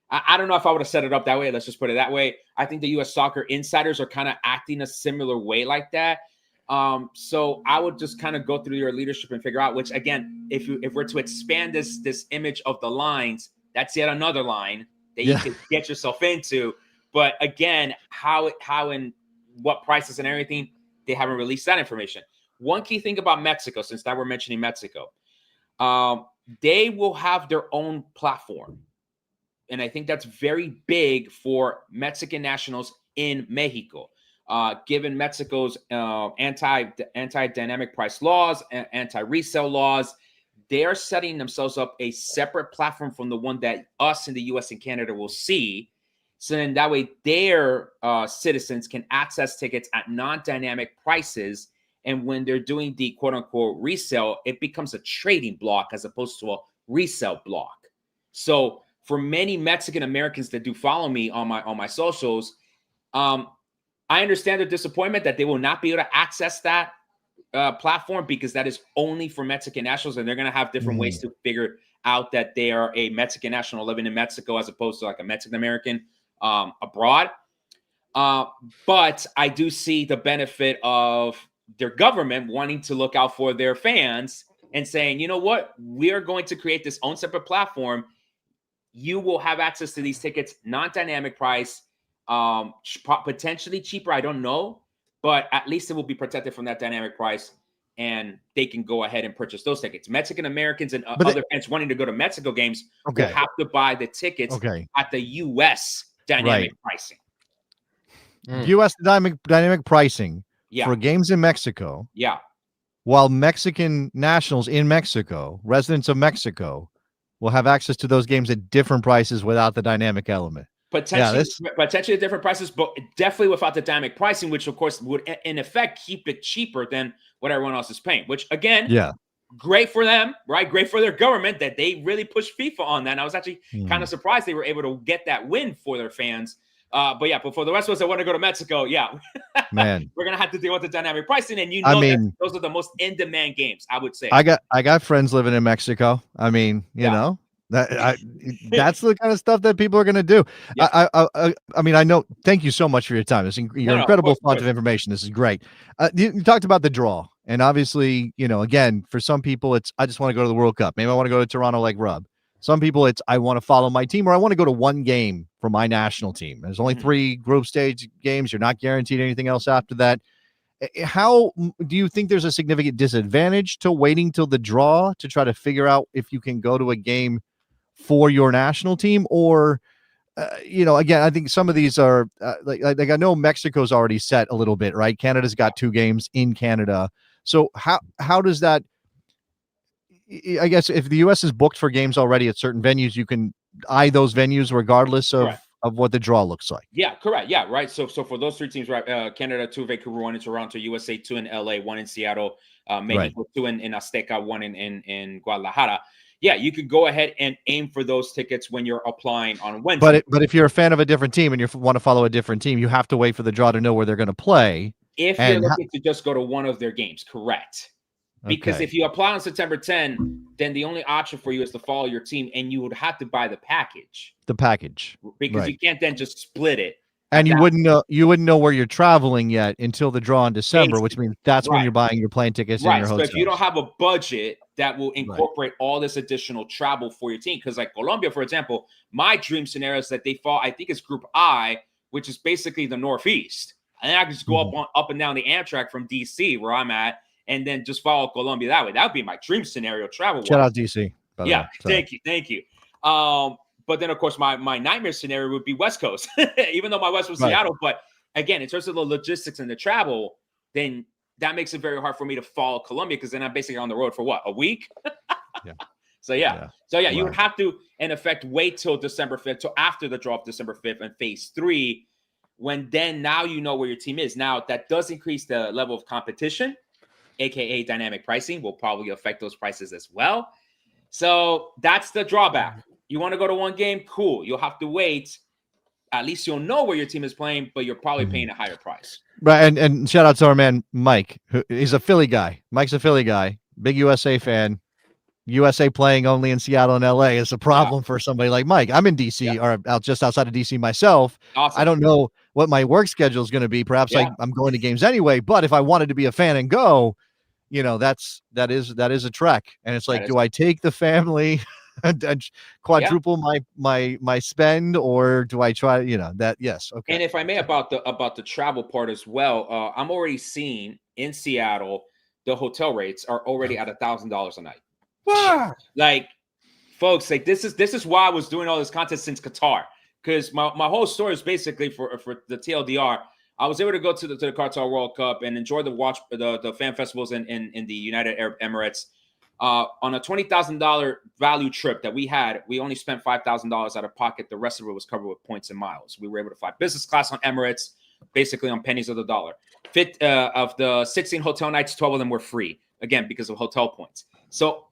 I don't know if I would have set it up that way. Let's just put it that way. I think the U.S. Soccer insiders are kind of acting a similar way like that. So I would just kind of go through your leadership and figure out which, again, if we're to expand this image of the lines, that's yet another line that you can get yourself into. But again, how and what prices and everything, they haven't released that information. One key thing about Mexico, since that we're mentioning Mexico, they will have their own platform. And I think that's very big for Mexican nationals in Mexico. Given Mexico's anti-dynamic price laws, anti-resale laws, they're setting themselves up a separate platform from the one that us in the US and Canada will see. So then that way their citizens can access tickets at non-dynamic prices. And when they're doing the quote unquote resale, it becomes a trading block as opposed to a resale block. So for many Mexican Americans that do follow me on my socials, I understand their disappointment that they will not be able to access that platform, because that is only for Mexican nationals, and they're going to have different ways to figure out that they are a Mexican national living in Mexico as opposed to like a Mexican American abroad. But I do see the benefit of their government wanting to look out for their fans and saying, you know what, we are going to create this own separate platform. You will have access to these tickets, non-dynamic price, potentially cheaper. I don't know, but at least it will be protected from that dynamic price, and they can go ahead and purchase those tickets. Mexican Americans and other fans wanting to go to Mexico games will have to buy the tickets at the U.S. dynamic pricing. U.S. dynamic pricing for games in Mexico. Yeah. While Mexican nationals in Mexico, residents of Mexico, will have access to those games at different prices without the dynamic element. Potentially different prices, but definitely without the dynamic pricing, which of course would in effect keep it cheaper than what everyone else is paying, which again, great for them, right? Great for their government that they really pushed FIFA on that. And I was actually kind of surprised they were able to get that win for their fans. But for the rest of us that want to go to Mexico, man, we're going to have to deal with the dynamic pricing. And that those are the most in-demand games, I would say. I got friends living in Mexico. I mean, you know, that's the kind of stuff that people are going to do. I mean, I know. Thank you so much for your time. You're incredible font of information. This is great. You talked about the draw, and obviously, you know, again, for some people, it's I just want to go to the World Cup. Maybe I want to go to Toronto like Rob. Some people, it's I want to follow my team, or I want to go to one game for my national team. There's only 3 group stage games. You're not guaranteed anything else after that. How do you think there's a significant disadvantage to waiting till the draw to try to figure out if you can go to a game for your national team? Or, you know, again, I think some of these are like I know Mexico's already set a little bit, right? Canada's got 2 games in Canada. So how does that, I guess if the U.S. is booked for games already at certain venues, you can eye those venues regardless of what the draw looks like. Yeah, correct. Yeah, right. So for those 3 teams, right? Canada 2, Vancouver 1 in Toronto, USA 2 in LA, 1 in Seattle, Mexico 2 in Azteca, 1 in Guadalajara. Yeah, you could go ahead and aim for those tickets when you're applying on Wednesday. But if you're a fan of a different team and you want to follow a different team, you have to wait for the draw to know where they're going to play. If you're looking to just go to one of their games, correct. Because if you apply on September 10, then the only option for you is to follow your team, and you would have to buy the package. Because you can't then just split it. And you wouldn't know where you're traveling yet until the draw in December, which means that's when you're buying your plane tickets and your hotels. So if you don't have a budget that will incorporate all this additional travel for your team, because like Colombia, for example, my dream scenario is that they fall, I think it's Group I, which is basically the Northeast. And then I can just go up and down the Amtrak from DC, where I'm at, and then just follow Colombia that way. That would be my dream scenario travel. Shout out DC. Thank you. But then, of course, my nightmare scenario would be West Coast, even though my West was Seattle. But again, in terms of the logistics and the travel, then that makes it very hard for me to follow Colombia, because then I'm basically on the road for what, a week? So you would have to, in effect, wait till December 5th, till after the draw of December 5th and phase 3, when then now you know where your team is. Now, that does increase the level of competition, aka dynamic pricing will probably affect those prices as well. So that's the drawback. You want to go to one game? Cool. You'll have to wait. At least you'll know where your team is playing, but you're probably paying a higher price. Right. And shout out to our man, Mike, who is a Philly guy. Mike's a Philly guy, big USA fan. USA playing only in Seattle and LA is a problem for somebody like Mike. I'm in DC or out just outside of DC myself. Awesome. I don't know what my work schedule is going to be. Perhaps I'm going to games anyway, but if I wanted to be a fan and go, you know, that is a trek. And it's like, do I take the family and quadruple my spend, or do I try, you know, that? Yes. Okay. And if I may, about the travel part as well, I'm already seeing in Seattle, the hotel rates are already at $1,000 a night. Wow. Like, folks, like this is why I was doing all this content since Qatar, because my whole story is basically for the TLDR. I was able to go to the Qatar World Cup and enjoy the fan festivals in the United Arab Emirates. On a $20,000 value trip that we had, we only spent $5,000 out of pocket. The rest of it was covered with points and miles. We were able to fly business class on Emirates, basically on pennies of the dollar. Of the 16 hotel nights, 12 of them were free, again, because of hotel points. So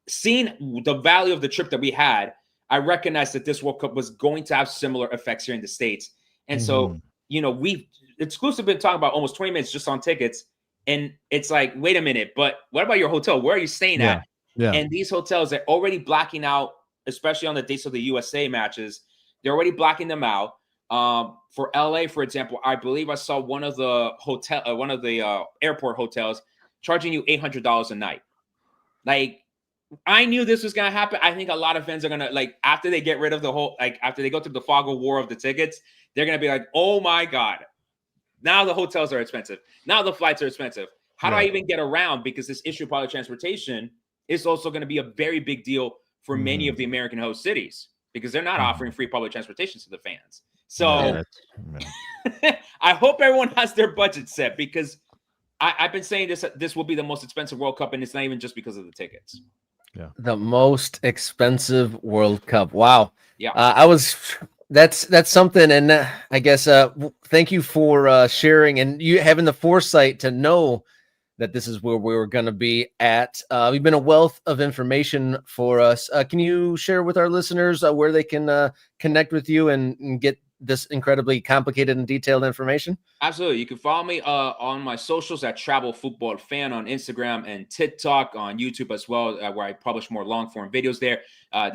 seeing the value of the trip that we had, I recognized that this World Cup was going to have similar effects here in the States. And so, we've exclusively been talking about almost 20 minutes just on tickets. And it's like, wait a minute, but what about your hotel? Where are you staying at? Yeah. And these hotels are already blacking out, especially on the dates of the USA matches. They're already blacking them out. For LA, for example, I believe I saw one of the airport hotels charging you $800 a night. Like, I knew this was going to happen. I think a lot of fans are going to, like, after they get rid of after they go through the fog of war of the tickets, they're going to be like, oh my God, now the hotels are expensive. Now the flights are expensive. How do I even get around? Because this issue of public transportation is also going to be a very big deal for many of the American host cities, because they're not offering free public transportation to the fans. So I hope everyone has their budget set, because I've been saying this will be the most expensive World Cup, and it's not even just because of the tickets. Yeah, the most expensive World Cup. Wow. Yeah, that's something, and I guess thank you for sharing and you having the foresight to know that this is where we were going to be at. You've been a wealth of information for us. Can you share with our listeners where they can connect with you and get this incredibly complicated and detailed information? Absolutely. You can follow me on my socials at Travel Football Fan on Instagram and TikTok, on YouTube as well, where I publish more long form videos there.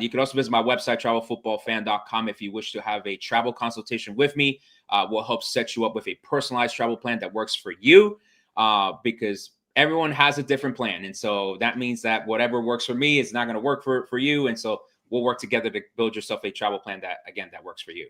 You can also visit my website, travelfootballfan.com, if you wish to have a travel consultation with me. We'll help set you up with a personalized travel plan that works for you, because everyone has a different plan. And so that means that whatever works for me is not going to work for you. And so we'll work together to build yourself a travel plan that works for you.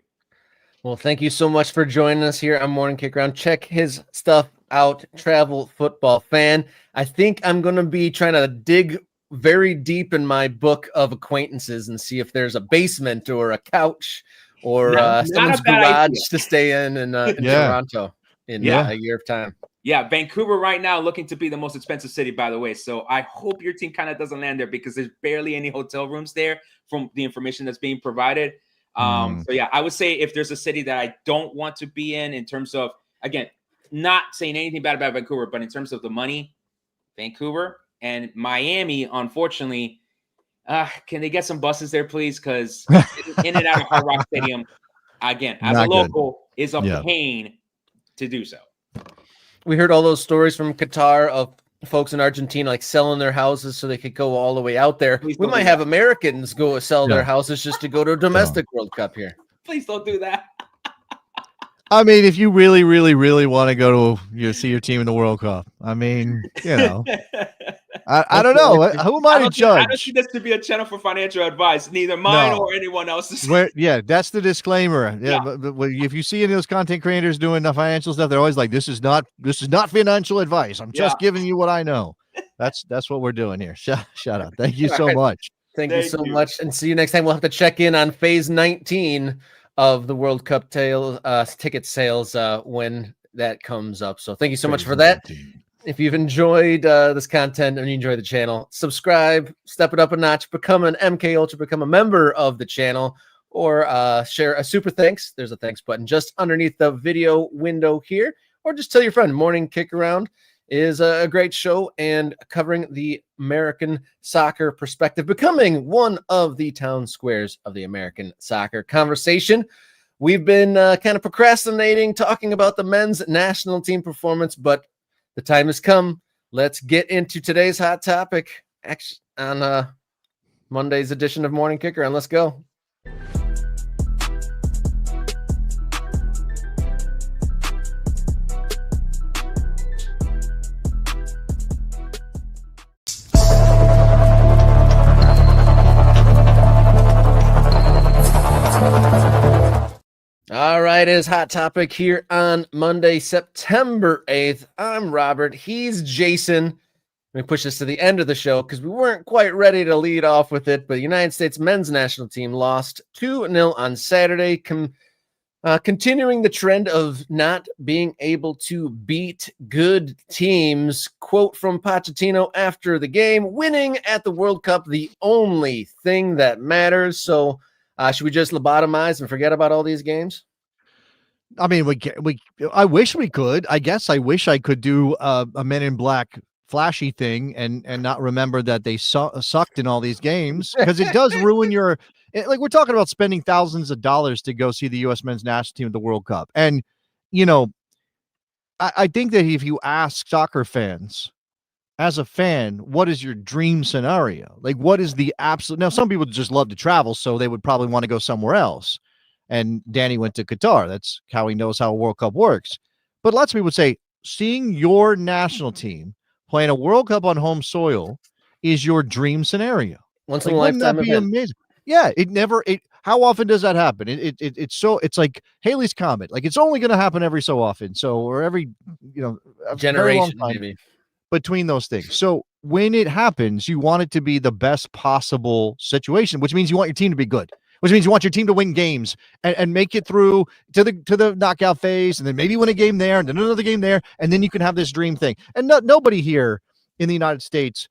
Well, thank you so much for joining us here on Morning Kickaround. Check his stuff out, Travel Football Fan. I think I'm going to be trying to dig very deep in my book of acquaintances and see if there's a basement or a couch or someone's garage to stay in Toronto in a year of time. Yeah, Vancouver right now looking to be the most expensive city, by the way. So I hope your team kind of doesn't land there, because there's barely any hotel rooms there from the information that's being provided. So yeah, I would say if there's a city that I don't want to be in terms of, again, not saying anything bad about Vancouver, but in terms of the money, Vancouver and Miami, unfortunately, can they get some buses there, please? Because in and out of Hard Rock Stadium, again, as a local, is a pain to do so. We heard all those stories from Qatar of folks in Argentina like selling their houses so they could go all the way out there. We might have Americans go sell their houses just to go to a domestic World Cup here. Please don't do that. I mean, if you really, really, really want to go to see your team in the World Cup, I mean, I don't know. Who am I to judge? I don't see this to be a channel for financial advice, neither mine or anyone else's. That's the disclaimer. But if you see any of those content creators doing the financial stuff, they're always like, "This is not financial advice. I'm just giving you what I know." That's what we're doing here. Shout out. Thank you so much. Thank you so much, and see you next time. We'll have to check in on phase 19 of the World Cup ticket sales when that comes up. So thank you so much for that. If you've enjoyed this content and you enjoy the channel, subscribe, step it up a notch, become an MK Ultra, become a member of the channel, or share a super thanks. There's a thanks button just underneath the video window here, or just tell your friend. Morning Kickaround is a great show and covering the American soccer perspective, becoming one of the town squares of the American soccer conversation. We've been kind of procrastinating talking about the men's national team performance, but the time has come. Let's get into today's hot topic on Monday's edition of Morning Kickaround. Let's go. All right, it is Hot Topic here on Monday, September 8th. I'm Robert. He's Jason. Let me push this to the end of the show because we weren't quite ready to lead off with it, but the United States men's national team lost 2-0 on Saturday, Continuing the trend of not being able to beat good teams, quote from Pochettino after the game, winning at the World Cup, the only thing that matters. So should we just lobotomize and forget about all these games? I mean, I wish we could. I guess I wish I could do a Men in Black flashy thing and not remember that they sucked in all these games, because it does ruin your like, we're talking about spending thousands of dollars to go see the U.S. men's national team at the World Cup. And, you know, I think that if you ask soccer fans, as a fan, what is your dream scenario? Like, what is the absolute? Now, some people just love to travel, so they would probably want to go somewhere else. And Danny went to Qatar. That's how he knows how a World Cup works. But lots of people would say seeing your national team playing a World Cup on home soil is your dream scenario. Once in a lifetime Wouldn't that be event. amazing? Yeah, how often does that happen? It's like Haley's Comet. Like, it's only going to happen every so often. So, or every, a very long Generation, time maybe. between those things. So when it happens, you want it to be the best possible situation, which means you want your team to be good, which means you want your team to win games and make it through to the knockout phase, and then maybe win a game there and then another game there, and then you can have this dream thing. And nobody here in the United States,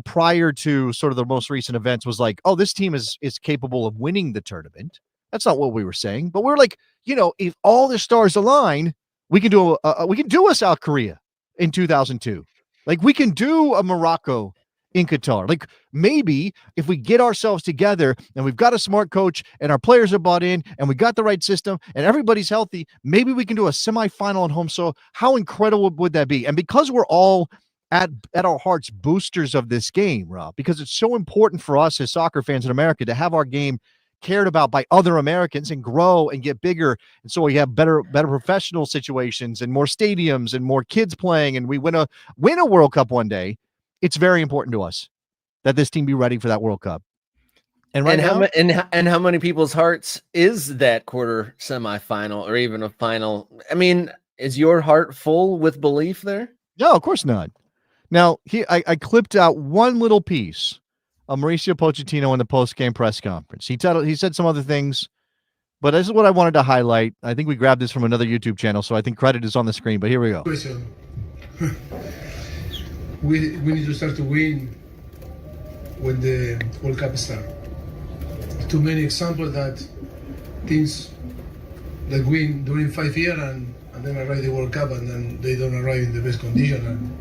prior to sort of the most recent events, was like, oh, this team is capable of winning the tournament. That's not what we were saying, but we're like, if all the stars align, we can do a South Korea in 2002. Like, we can do a Morocco in Qatar. Like, maybe if we get ourselves together and we've got a smart coach and our players are bought in and we got the right system and everybody's healthy, maybe we can do a semifinal at home. So how incredible would that be? And because we're all at our hearts boosters of this game, Rob, because it's so important for us as soccer fans in America to have our game cared about by other Americans and grow and get bigger. And so we have better professional situations and more stadiums and more kids playing, and we win a World Cup one day. It's very important to us that this team be ready for that World Cup. And how many people's hearts is that quarter semifinal or even a final? I mean, is your heart full with belief there? No, of course not. Now, I clipped out one little piece of Mauricio Pochettino in the post-game press conference. He said some other things, but this is what I wanted to highlight. I think we grabbed this from another YouTube channel, so I think credit is on the screen, but here we go. We need to start to win when the World Cup starts. Too many examples that teams that win during 5 years and then arrive the World Cup and then they don't arrive in the best condition. And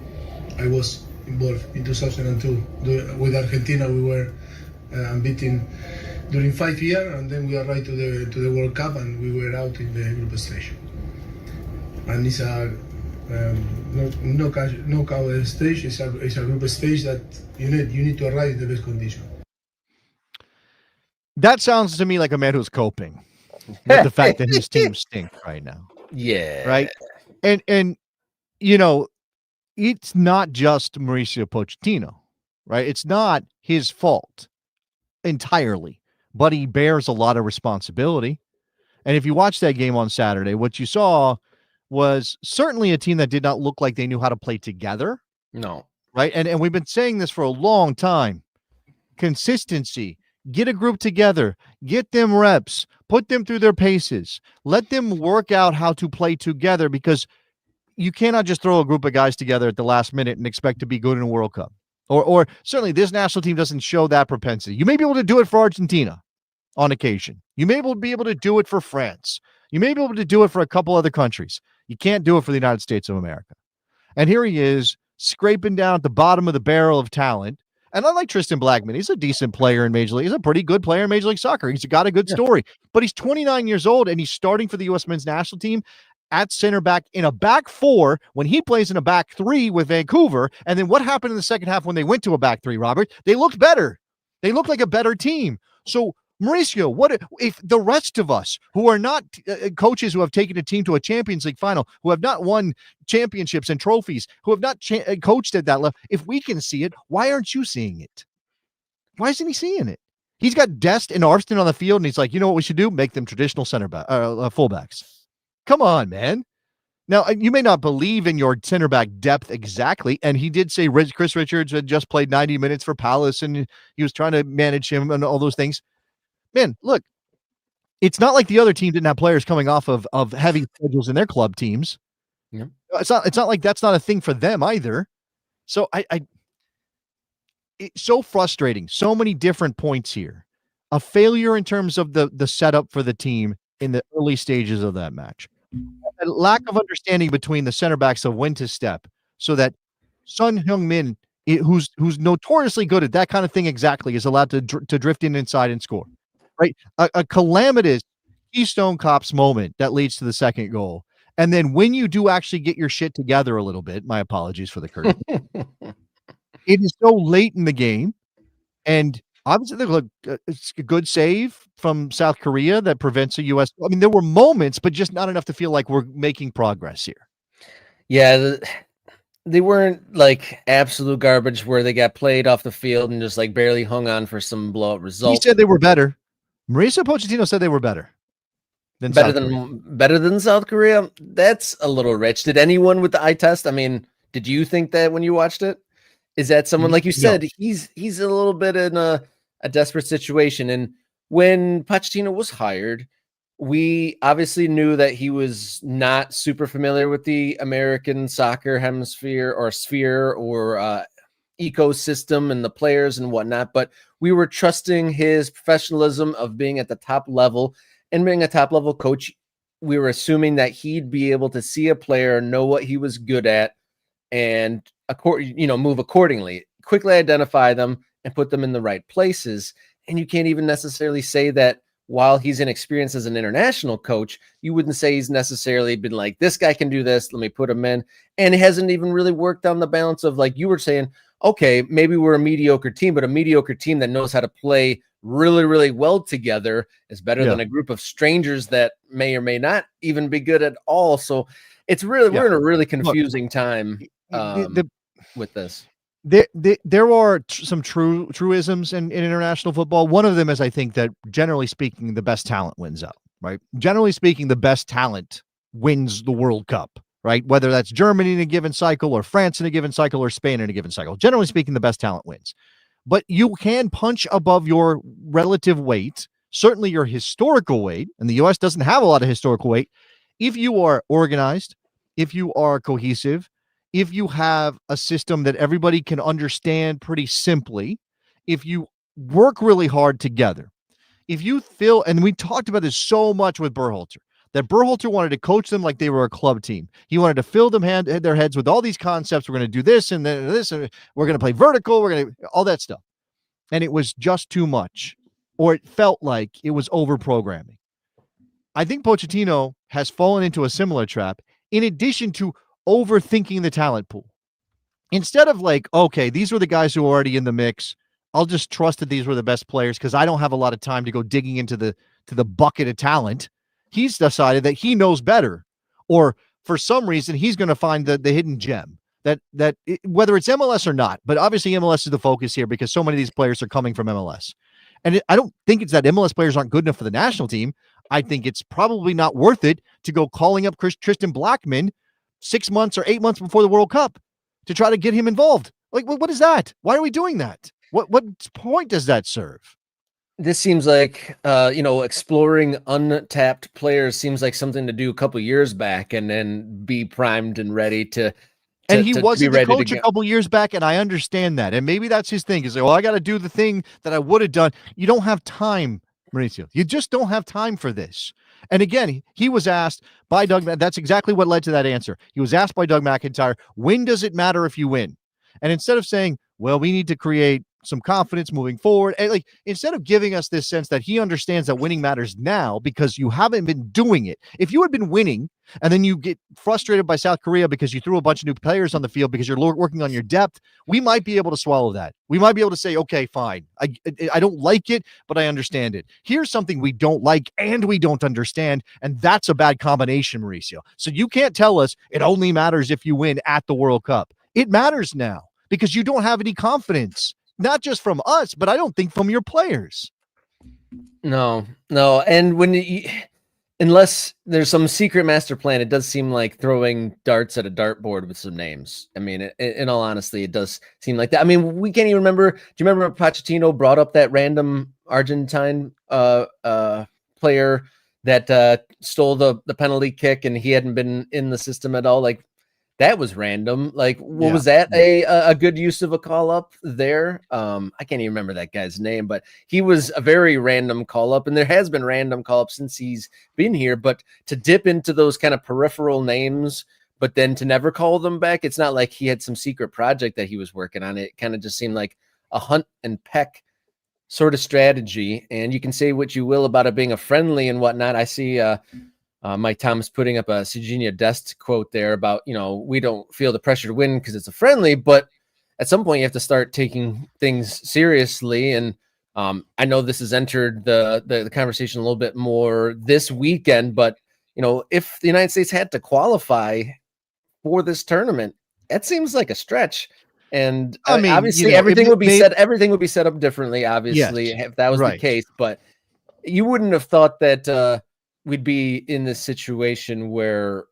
I was involved in 2002 with Argentina. We were unbeaten during 5 years, and then we arrived to the World Cup and we were out in the group stage. And it's a knockout stage. It's a group stage that you need to arrive in the best condition. That sounds to me like a man who's coping with the fact that his team stink right now. Yeah. Right. And it's not just Mauricio Pochettino, right? It's not his fault entirely, but he bears a lot of responsibility. And if you watch that game on Saturday, what you saw was certainly a team that did not look like they knew how to play together. No. Right. And we've been saying this for a long time. Consistency. Get a group together, get them reps, put them through their paces, let them work out how to play together, because you cannot just throw a group of guys together at the last minute and expect to be good in a World Cup. Or certainly this national team doesn't show that propensity. You may be able to do it for Argentina on occasion. You may be able to do it for France. You may be able to do it for a couple other countries. You can't do it for the United States of America. And here he is, scraping down at the bottom of the barrel of talent. And I like Tristan Blackman. He's a decent player in Major League. He's a pretty good player in Major League Soccer. He's got a good story. But he's 29 years old, and he's starting for the U.S. men's national team at center back in a back four when he plays in a back three with Vancouver. And then what happened in the second half when they went to a back three, Robert? They looked better. They looked like a better team. So, Mauricio, what if the rest of us who are not coaches who have taken a team to a Champions League final, who have not won championships and trophies, who have not coached at that level, if we can see it, why aren't you seeing it? Why isn't he seeing it? He's got Dest and Arston on the field, and he's like, you know what we should do? Make them traditional fullbacks. Come on, man. Now, you may not believe in your center back depth exactly, and he did say Chris Richards had just played 90 minutes for Palace, and he was trying to manage him and all those things. Man, look, It's not like the other team didn't have players coming off of heavy schedules in their club teams. Yeah. It's not like that's not a thing for them either. So it's so frustrating. So many different points here. A failure in terms of the setup for the team in the early stages of that match. A lack of understanding between the center backs of when to step so that Son Heung-min, who's notoriously good at that kind of thing exactly, is allowed to drift in inside and score. Right? A calamitous Keystone Cops moment that leads to the second goal. And then when you do actually get your shit together a little bit, my apologies for the curse, it is so late in the game. And obviously, it's a good save from South Korea that prevents a U.S. I mean, there were moments, but just not enough to feel like we're making progress here. Yeah, they weren't like absolute garbage where they got played off the field and just like barely hung on for some blowout result. He said they were better. Mauricio Pochettino said they were better than South Korea. That's a little rich. Did anyone with the eye test? I mean, did you think that when you watched it? Is that someone, like you said, he's a little bit in a desperate situation? And when Pochettino was hired, we obviously knew that he was not super familiar with the American soccer hemisphere or sphere or ecosystem and the players and whatnot, but we were trusting his professionalism of being at the top level and being a top level coach. We were assuming that he'd be able to see a player, know what he was good at, and move accordingly, quickly identify them and put them in the right places. And you can't even necessarily say that while he's inexperienced as an international coach, you wouldn't say he's necessarily been like, this guy can do this, let me put him in. And it hasn't even really worked on the balance of, like you were saying, okay, maybe we're a mediocre team, but a mediocre team that knows how to play really, really well together is better than a group of strangers that may or may not even be good at all. So it's really, we're in a really confusing time with this. There are some truisms in international football. One of them is, I think, that generally speaking, the best talent wins out, right? Generally speaking, the best talent wins the World Cup, right? Whether that's Germany in a given cycle or France in a given cycle or Spain in a given cycle. Generally speaking, the best talent wins. But you can punch above your relative weight, certainly your historical weight, and the U.S. doesn't have a lot of historical weight, if you are organized, if you are cohesive, if you have a system that everybody can understand pretty simply, if you work really hard together, if you feel, and we talked about this so much with Berhalter, that Berhalter wanted to coach them like they were a club team. He wanted to fill them their heads with all these concepts. We're going to do this and then this, and we're going to play vertical. We're going to all that stuff. And it was just too much, or it felt like it was over programming. I think Pochettino has fallen into a similar trap in addition to overthinking the talent pool. Instead of like, okay, these were the guys who are already in the mix, I'll just trust that these were the best players because I don't have a lot of time to go digging into the bucket of talent. He's decided that he knows better, or for some reason he's going to find the hidden gem whether it's MLS or not. But obviously MLS is the focus here because so many of these players are coming from MLS. And I don't think it's that MLS players aren't good enough for the national team. I think it's probably not worth it to go calling up Tristan Blackman 6 months or 8 months before the World Cup to try to get him involved. Like, what is that? Why are we doing that? What point does that serve? This seems like, exploring untapped players seems like something to do a couple years back and then be primed and ready to and he wasn't the coach a couple years back, and I understand that. And maybe that's his thing. Is like, well, I got to do the thing that I would have done. You don't have time, Mauricio. You just don't have time for this. And again, he was asked by Doug. That's exactly what led to that answer. He was asked by Doug McIntyre, when does it matter if you win? And instead of saying, well, we need to create some confidence moving forward, and like instead of giving us this sense that he understands that winning matters now because you haven't been doing it. If you had been winning and then you get frustrated by South Korea because you threw a bunch of new players on the field because you're working on your depth, we might be able to swallow that. We might be able to say, okay, fine. I don't like it, but I understand it. Here's something we don't like and we don't understand, and that's a bad combination, Mauricio. So you can't tell us it only matters if you win at the World Cup. It matters now because you don't have any confidence. Not just from us, but I don't think from your players. No. And unless there's some secret master plan, it does seem like throwing darts at a dartboard with some names. I mean, in all honesty, it does seem like that. I mean, we can't even remember. Do you remember Pochettino brought up that random Argentine player that stole the penalty kick and he hadn't been in the system at all. Like, that was random. Like, what was that a good use of a call up there? I can't even remember that guy's name, but he was a very random call up, and there has been random call ups since he's been here. But to dip into those kind of peripheral names, but then to never call them back, it's not like he had some secret project that he was working on. It kind of just seemed like a hunt and peck sort of strategy. And you can say what you will about it being a friendly and whatnot. I see Mike Thomas putting up a Sergiño Dest quote there about, we don't feel the pressure to win because it's a friendly, but at some point you have to start taking things seriously. And I know this has entered the conversation a little bit more this weekend, but if the United States had to qualify for this tournament, that seems like a stretch. And I mean, obviously everything would be set up differently, obviously, if that was the case, but you wouldn't have thought that we'd be in this situation where,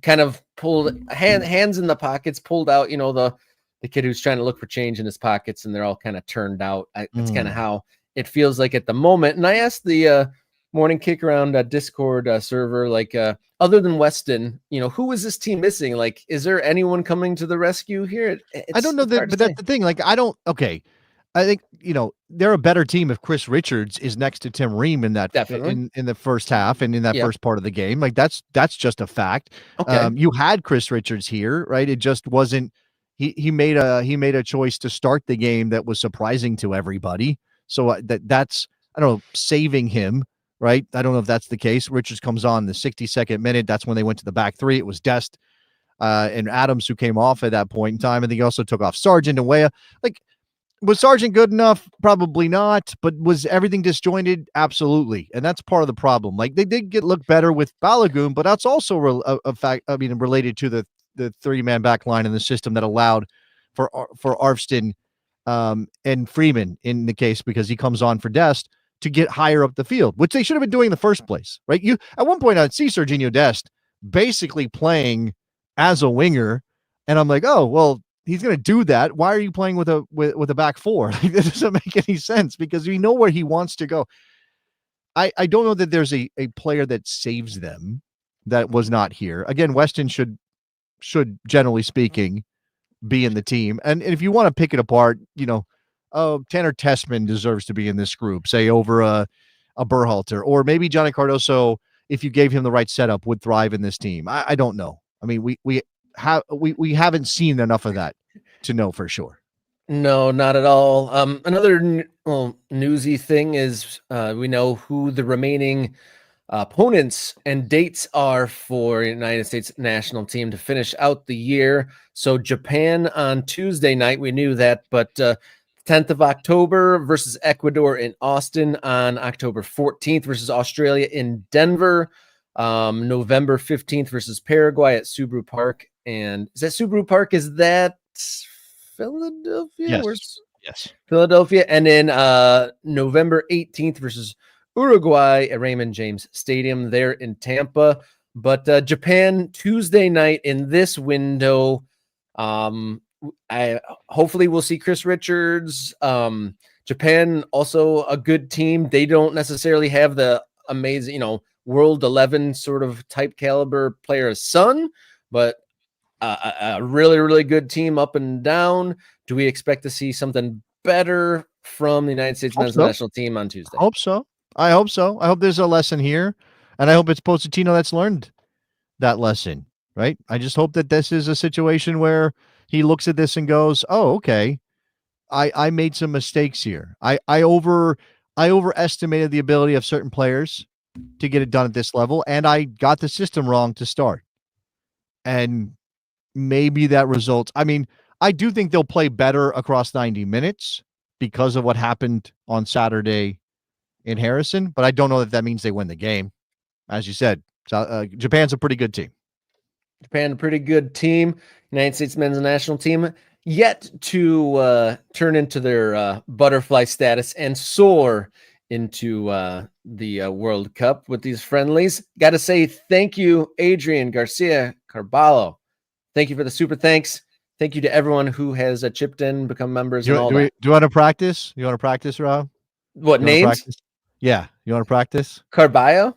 kind of pulled hands in the pockets, pulled out, the kid who's trying to look for change in his pockets, and they're all kind of turned out. That's kind of how it feels like at the moment. And I asked the morning Kickaround Discord server, like, other than Weston, who is this team missing? Like, is there anyone coming to the rescue here? I don't know that, but that's the thing. Like, I think, they're a better team if Chris Richards is next to Tim Ream in that in the first half and in that first part of the game. Like, that's just a fact. Okay. You had Chris Richards here, right? It just wasn't. He made a choice to start the game that was surprising to everybody. So that's I don't know, saving him. Right. I don't know if that's the case. Richards comes on the 62nd minute. That's when they went to the back three. It was Dest and Adams who came off at that point in time. And they also took off Sargent and Weah. Like, was Sargent good enough? Probably not. But was everything disjointed? Absolutely. And that's part of the problem. Like, they did look better with Balogun, but that's also a fact. I mean, related to the 30-man back line in the system that allowed for Arfston and Freeman in the case, because he comes on for Dest, to get higher up the field, which they should have been doing in the first place, right? You at one point I'd see Sergiño Dest basically playing as a winger, and I'm like, oh well, he's going to do that. Why are you playing with a back four? Like, that doesn't make any sense because we know where he wants to go. I don't know that there's a player that saves them that was not here. Again, Weston should generally speaking be in the team, and if you want to pick it apart, Tanner Tessman deserves to be in this group, say over a Berhalter, or maybe Johnny Cardoso, if you gave him the right setup, would thrive in this team. I don't know. I mean, we haven't seen enough of that to know for sure. No, not at all. Another newsy thing is we know who the remaining opponents and dates are for United States national team to finish out the year. So Japan on Tuesday night, we knew that, but 10th of October versus Ecuador in Austin, on October 14th versus Australia in Denver, November 15th versus Paraguay at Subaru Park. And is that Subaru Park? Is that Philadelphia? Yes. Philadelphia. And then November 18th versus Uruguay at Raymond James Stadium there in Tampa. But Japan Tuesday night in this window, hopefully we'll see Chris Richards. Japan also a good team. They don't necessarily have the amazing, World 11 sort of type caliber player as Son, but a really, really good team up and down. Do we expect to see something better from the United States men's national team on Tuesday? I hope so. I hope there's a lesson here, and I hope it's Pochettino that's learned that lesson, right? I just hope that this is a situation where he looks at this and goes, oh, okay, I made some mistakes here. I overestimated the ability of certain players to get it done at this level, and I got the system wrong to start. And maybe that results. I mean, I do think they'll play better across 90 minutes because of what happened on Saturday in Harrison, but I don't know that means they win the game. As you said, Japan's a pretty good team. Japan, a pretty good team. United States men's national team yet to turn into their butterfly status and soar into the World Cup with these friendlies. Got to say thank you, Adrian Garcia Carballo. Thank you for the super thanks. Thank you to everyone who has chipped in, become members. Do you want to practice? You want to practice, Rob? What names? Yeah. You want to practice? Carballo?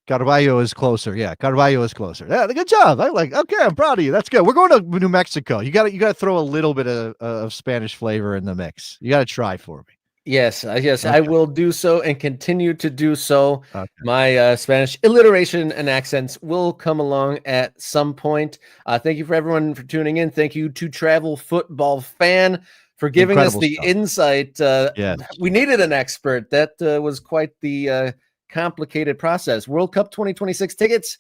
Carballo is closer. Yeah, Carballo is closer. Yeah, good job. Okay, I'm proud of you. That's good. We're going to New Mexico. You got to throw a little bit of Spanish flavor in the mix. You got to try for me. Yes, Okay. I will do so and continue to do so. Okay. My Spanish alliteration and accents will come along at some point. Thank you for everyone for tuning in. Thank you to Travel Football Fan for giving Incredible us the stuff. insight. Yes. We needed an expert. That was quite the complicated process. World Cup 2026 tickets.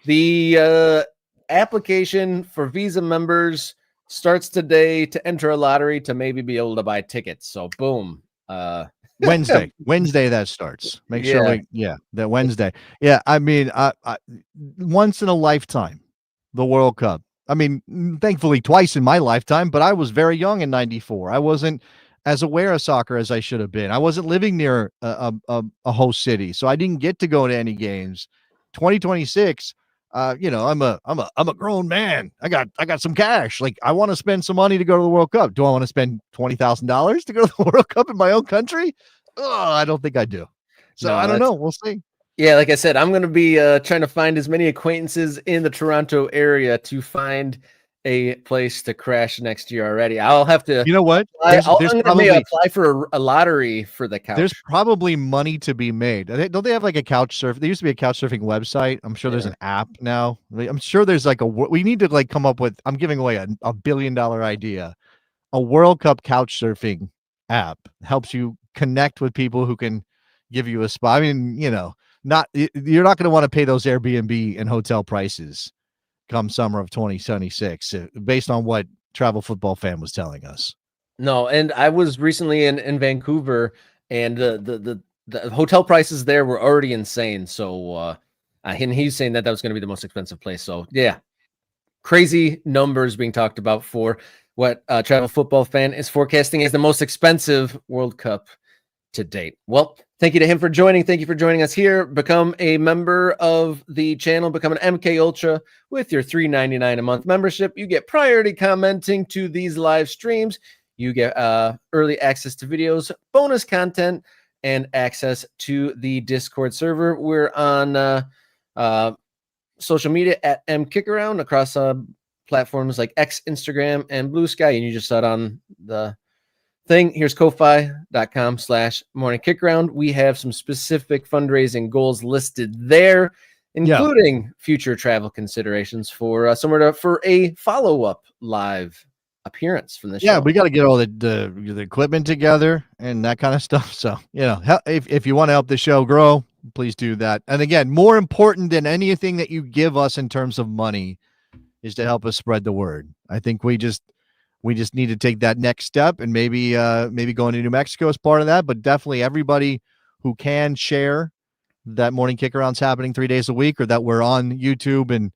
The application for Visa members starts today to enter a lottery to maybe be able to buy tickets. So boom. Wednesday that starts. Make sure that Wednesday. Yeah, I mean, I once in a lifetime, the World Cup. I mean, thankfully twice in my lifetime, but I was very young in '94. I wasn't as aware of soccer as I should have been. I wasn't living near a host city, so I didn't get to go to any games. 2026. I'm a grown man. I got some cash. Like, I want to spend some money to go to the World Cup. Do I want to spend $20,000 to go to the World Cup in my own country? Oh, I don't think I do. So I don't know. We'll see. Yeah, like I said, I'm going to be trying to find as many acquaintances in the Toronto area to find a place to crash next year already. I'll have to. You know what? I'm going to apply for a lottery for the couch. There's probably money to be made. Don't they have like a couch surf? There used to be a couch surfing website. I'm sure there's an app now. I'm sure there's like we need to like come up with. I'm giving away a $1 billion idea. A World Cup couch surfing app helps you connect with people who can give you a spot. I mean, you're not going to want to pay those Airbnb and hotel prices come summer of 2026, based on what Travel Football Fan was telling us. No, and I was recently in Vancouver, and the hotel prices there were already insane. So, and he's saying that was going to be the most expensive place. So, yeah, crazy numbers being talked about for what Travel Football Fan is forecasting as the most expensive World Cup to date. Well, thank you to him for joining. Thank you for joining us here. Become a member of the channel. Become an MK Ultra with your $3.99 a month membership. You get priority commenting to these live streams. You get early access to videos, bonus content, and access to the Discord server. We're on social media at Kickaround across platforms like X, Instagram, and Blue Sky. And you just saw it on the thing. Here's ko-fi.com/morning kickaround. We have some specific fundraising goals listed there, including future travel considerations for somewhere for a follow-up live appearance from this show. Yeah, we got to get all the equipment together and that kind of stuff. So, if you want to help the show grow, please do that. And again, more important than anything that you give us in terms of money is to help us spread the word. I think we just need to take that next step, and maybe going to New Mexico is part of that, but definitely everybody who can share that Morning Kickaround's happening 3 days a week, or that we're on YouTube and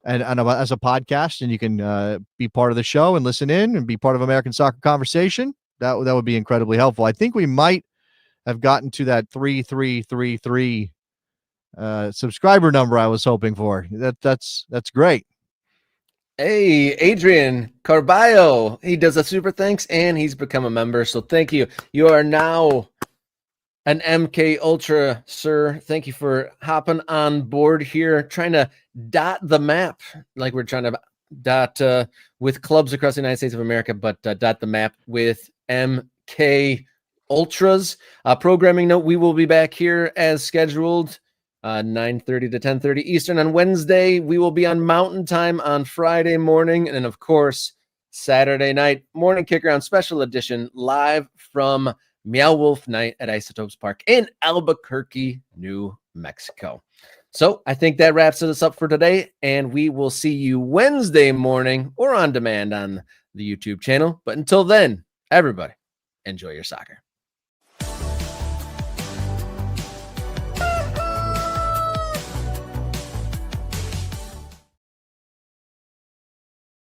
as a podcast, and you can be part of the show and listen in and be part of American Soccer Conversation. That would be incredibly helpful. I think we might have gotten to that 3333 subscriber number I was hoping for. That's great. Hey, Adrian Carballo, he does a super thanks and he's become a member. So thank you. You are now an MK Ultra, sir. Thank you for hopping on board here, trying to dot the map like we're trying to dot with clubs across the United States of America, but dot the map with MK Ultras. Programming note, we will be back here as scheduled. 9:30 to 10:30 Eastern on Wednesday. We will be on Mountain Time on Friday morning. And of course, Saturday night, Morning Kickaround Special Edition live from Meow Wolf Night at Isotopes Park in Albuquerque, New Mexico. So I think that wraps us up for today. And we will see you Wednesday morning or on demand on the YouTube channel. But until then, everybody, enjoy your soccer.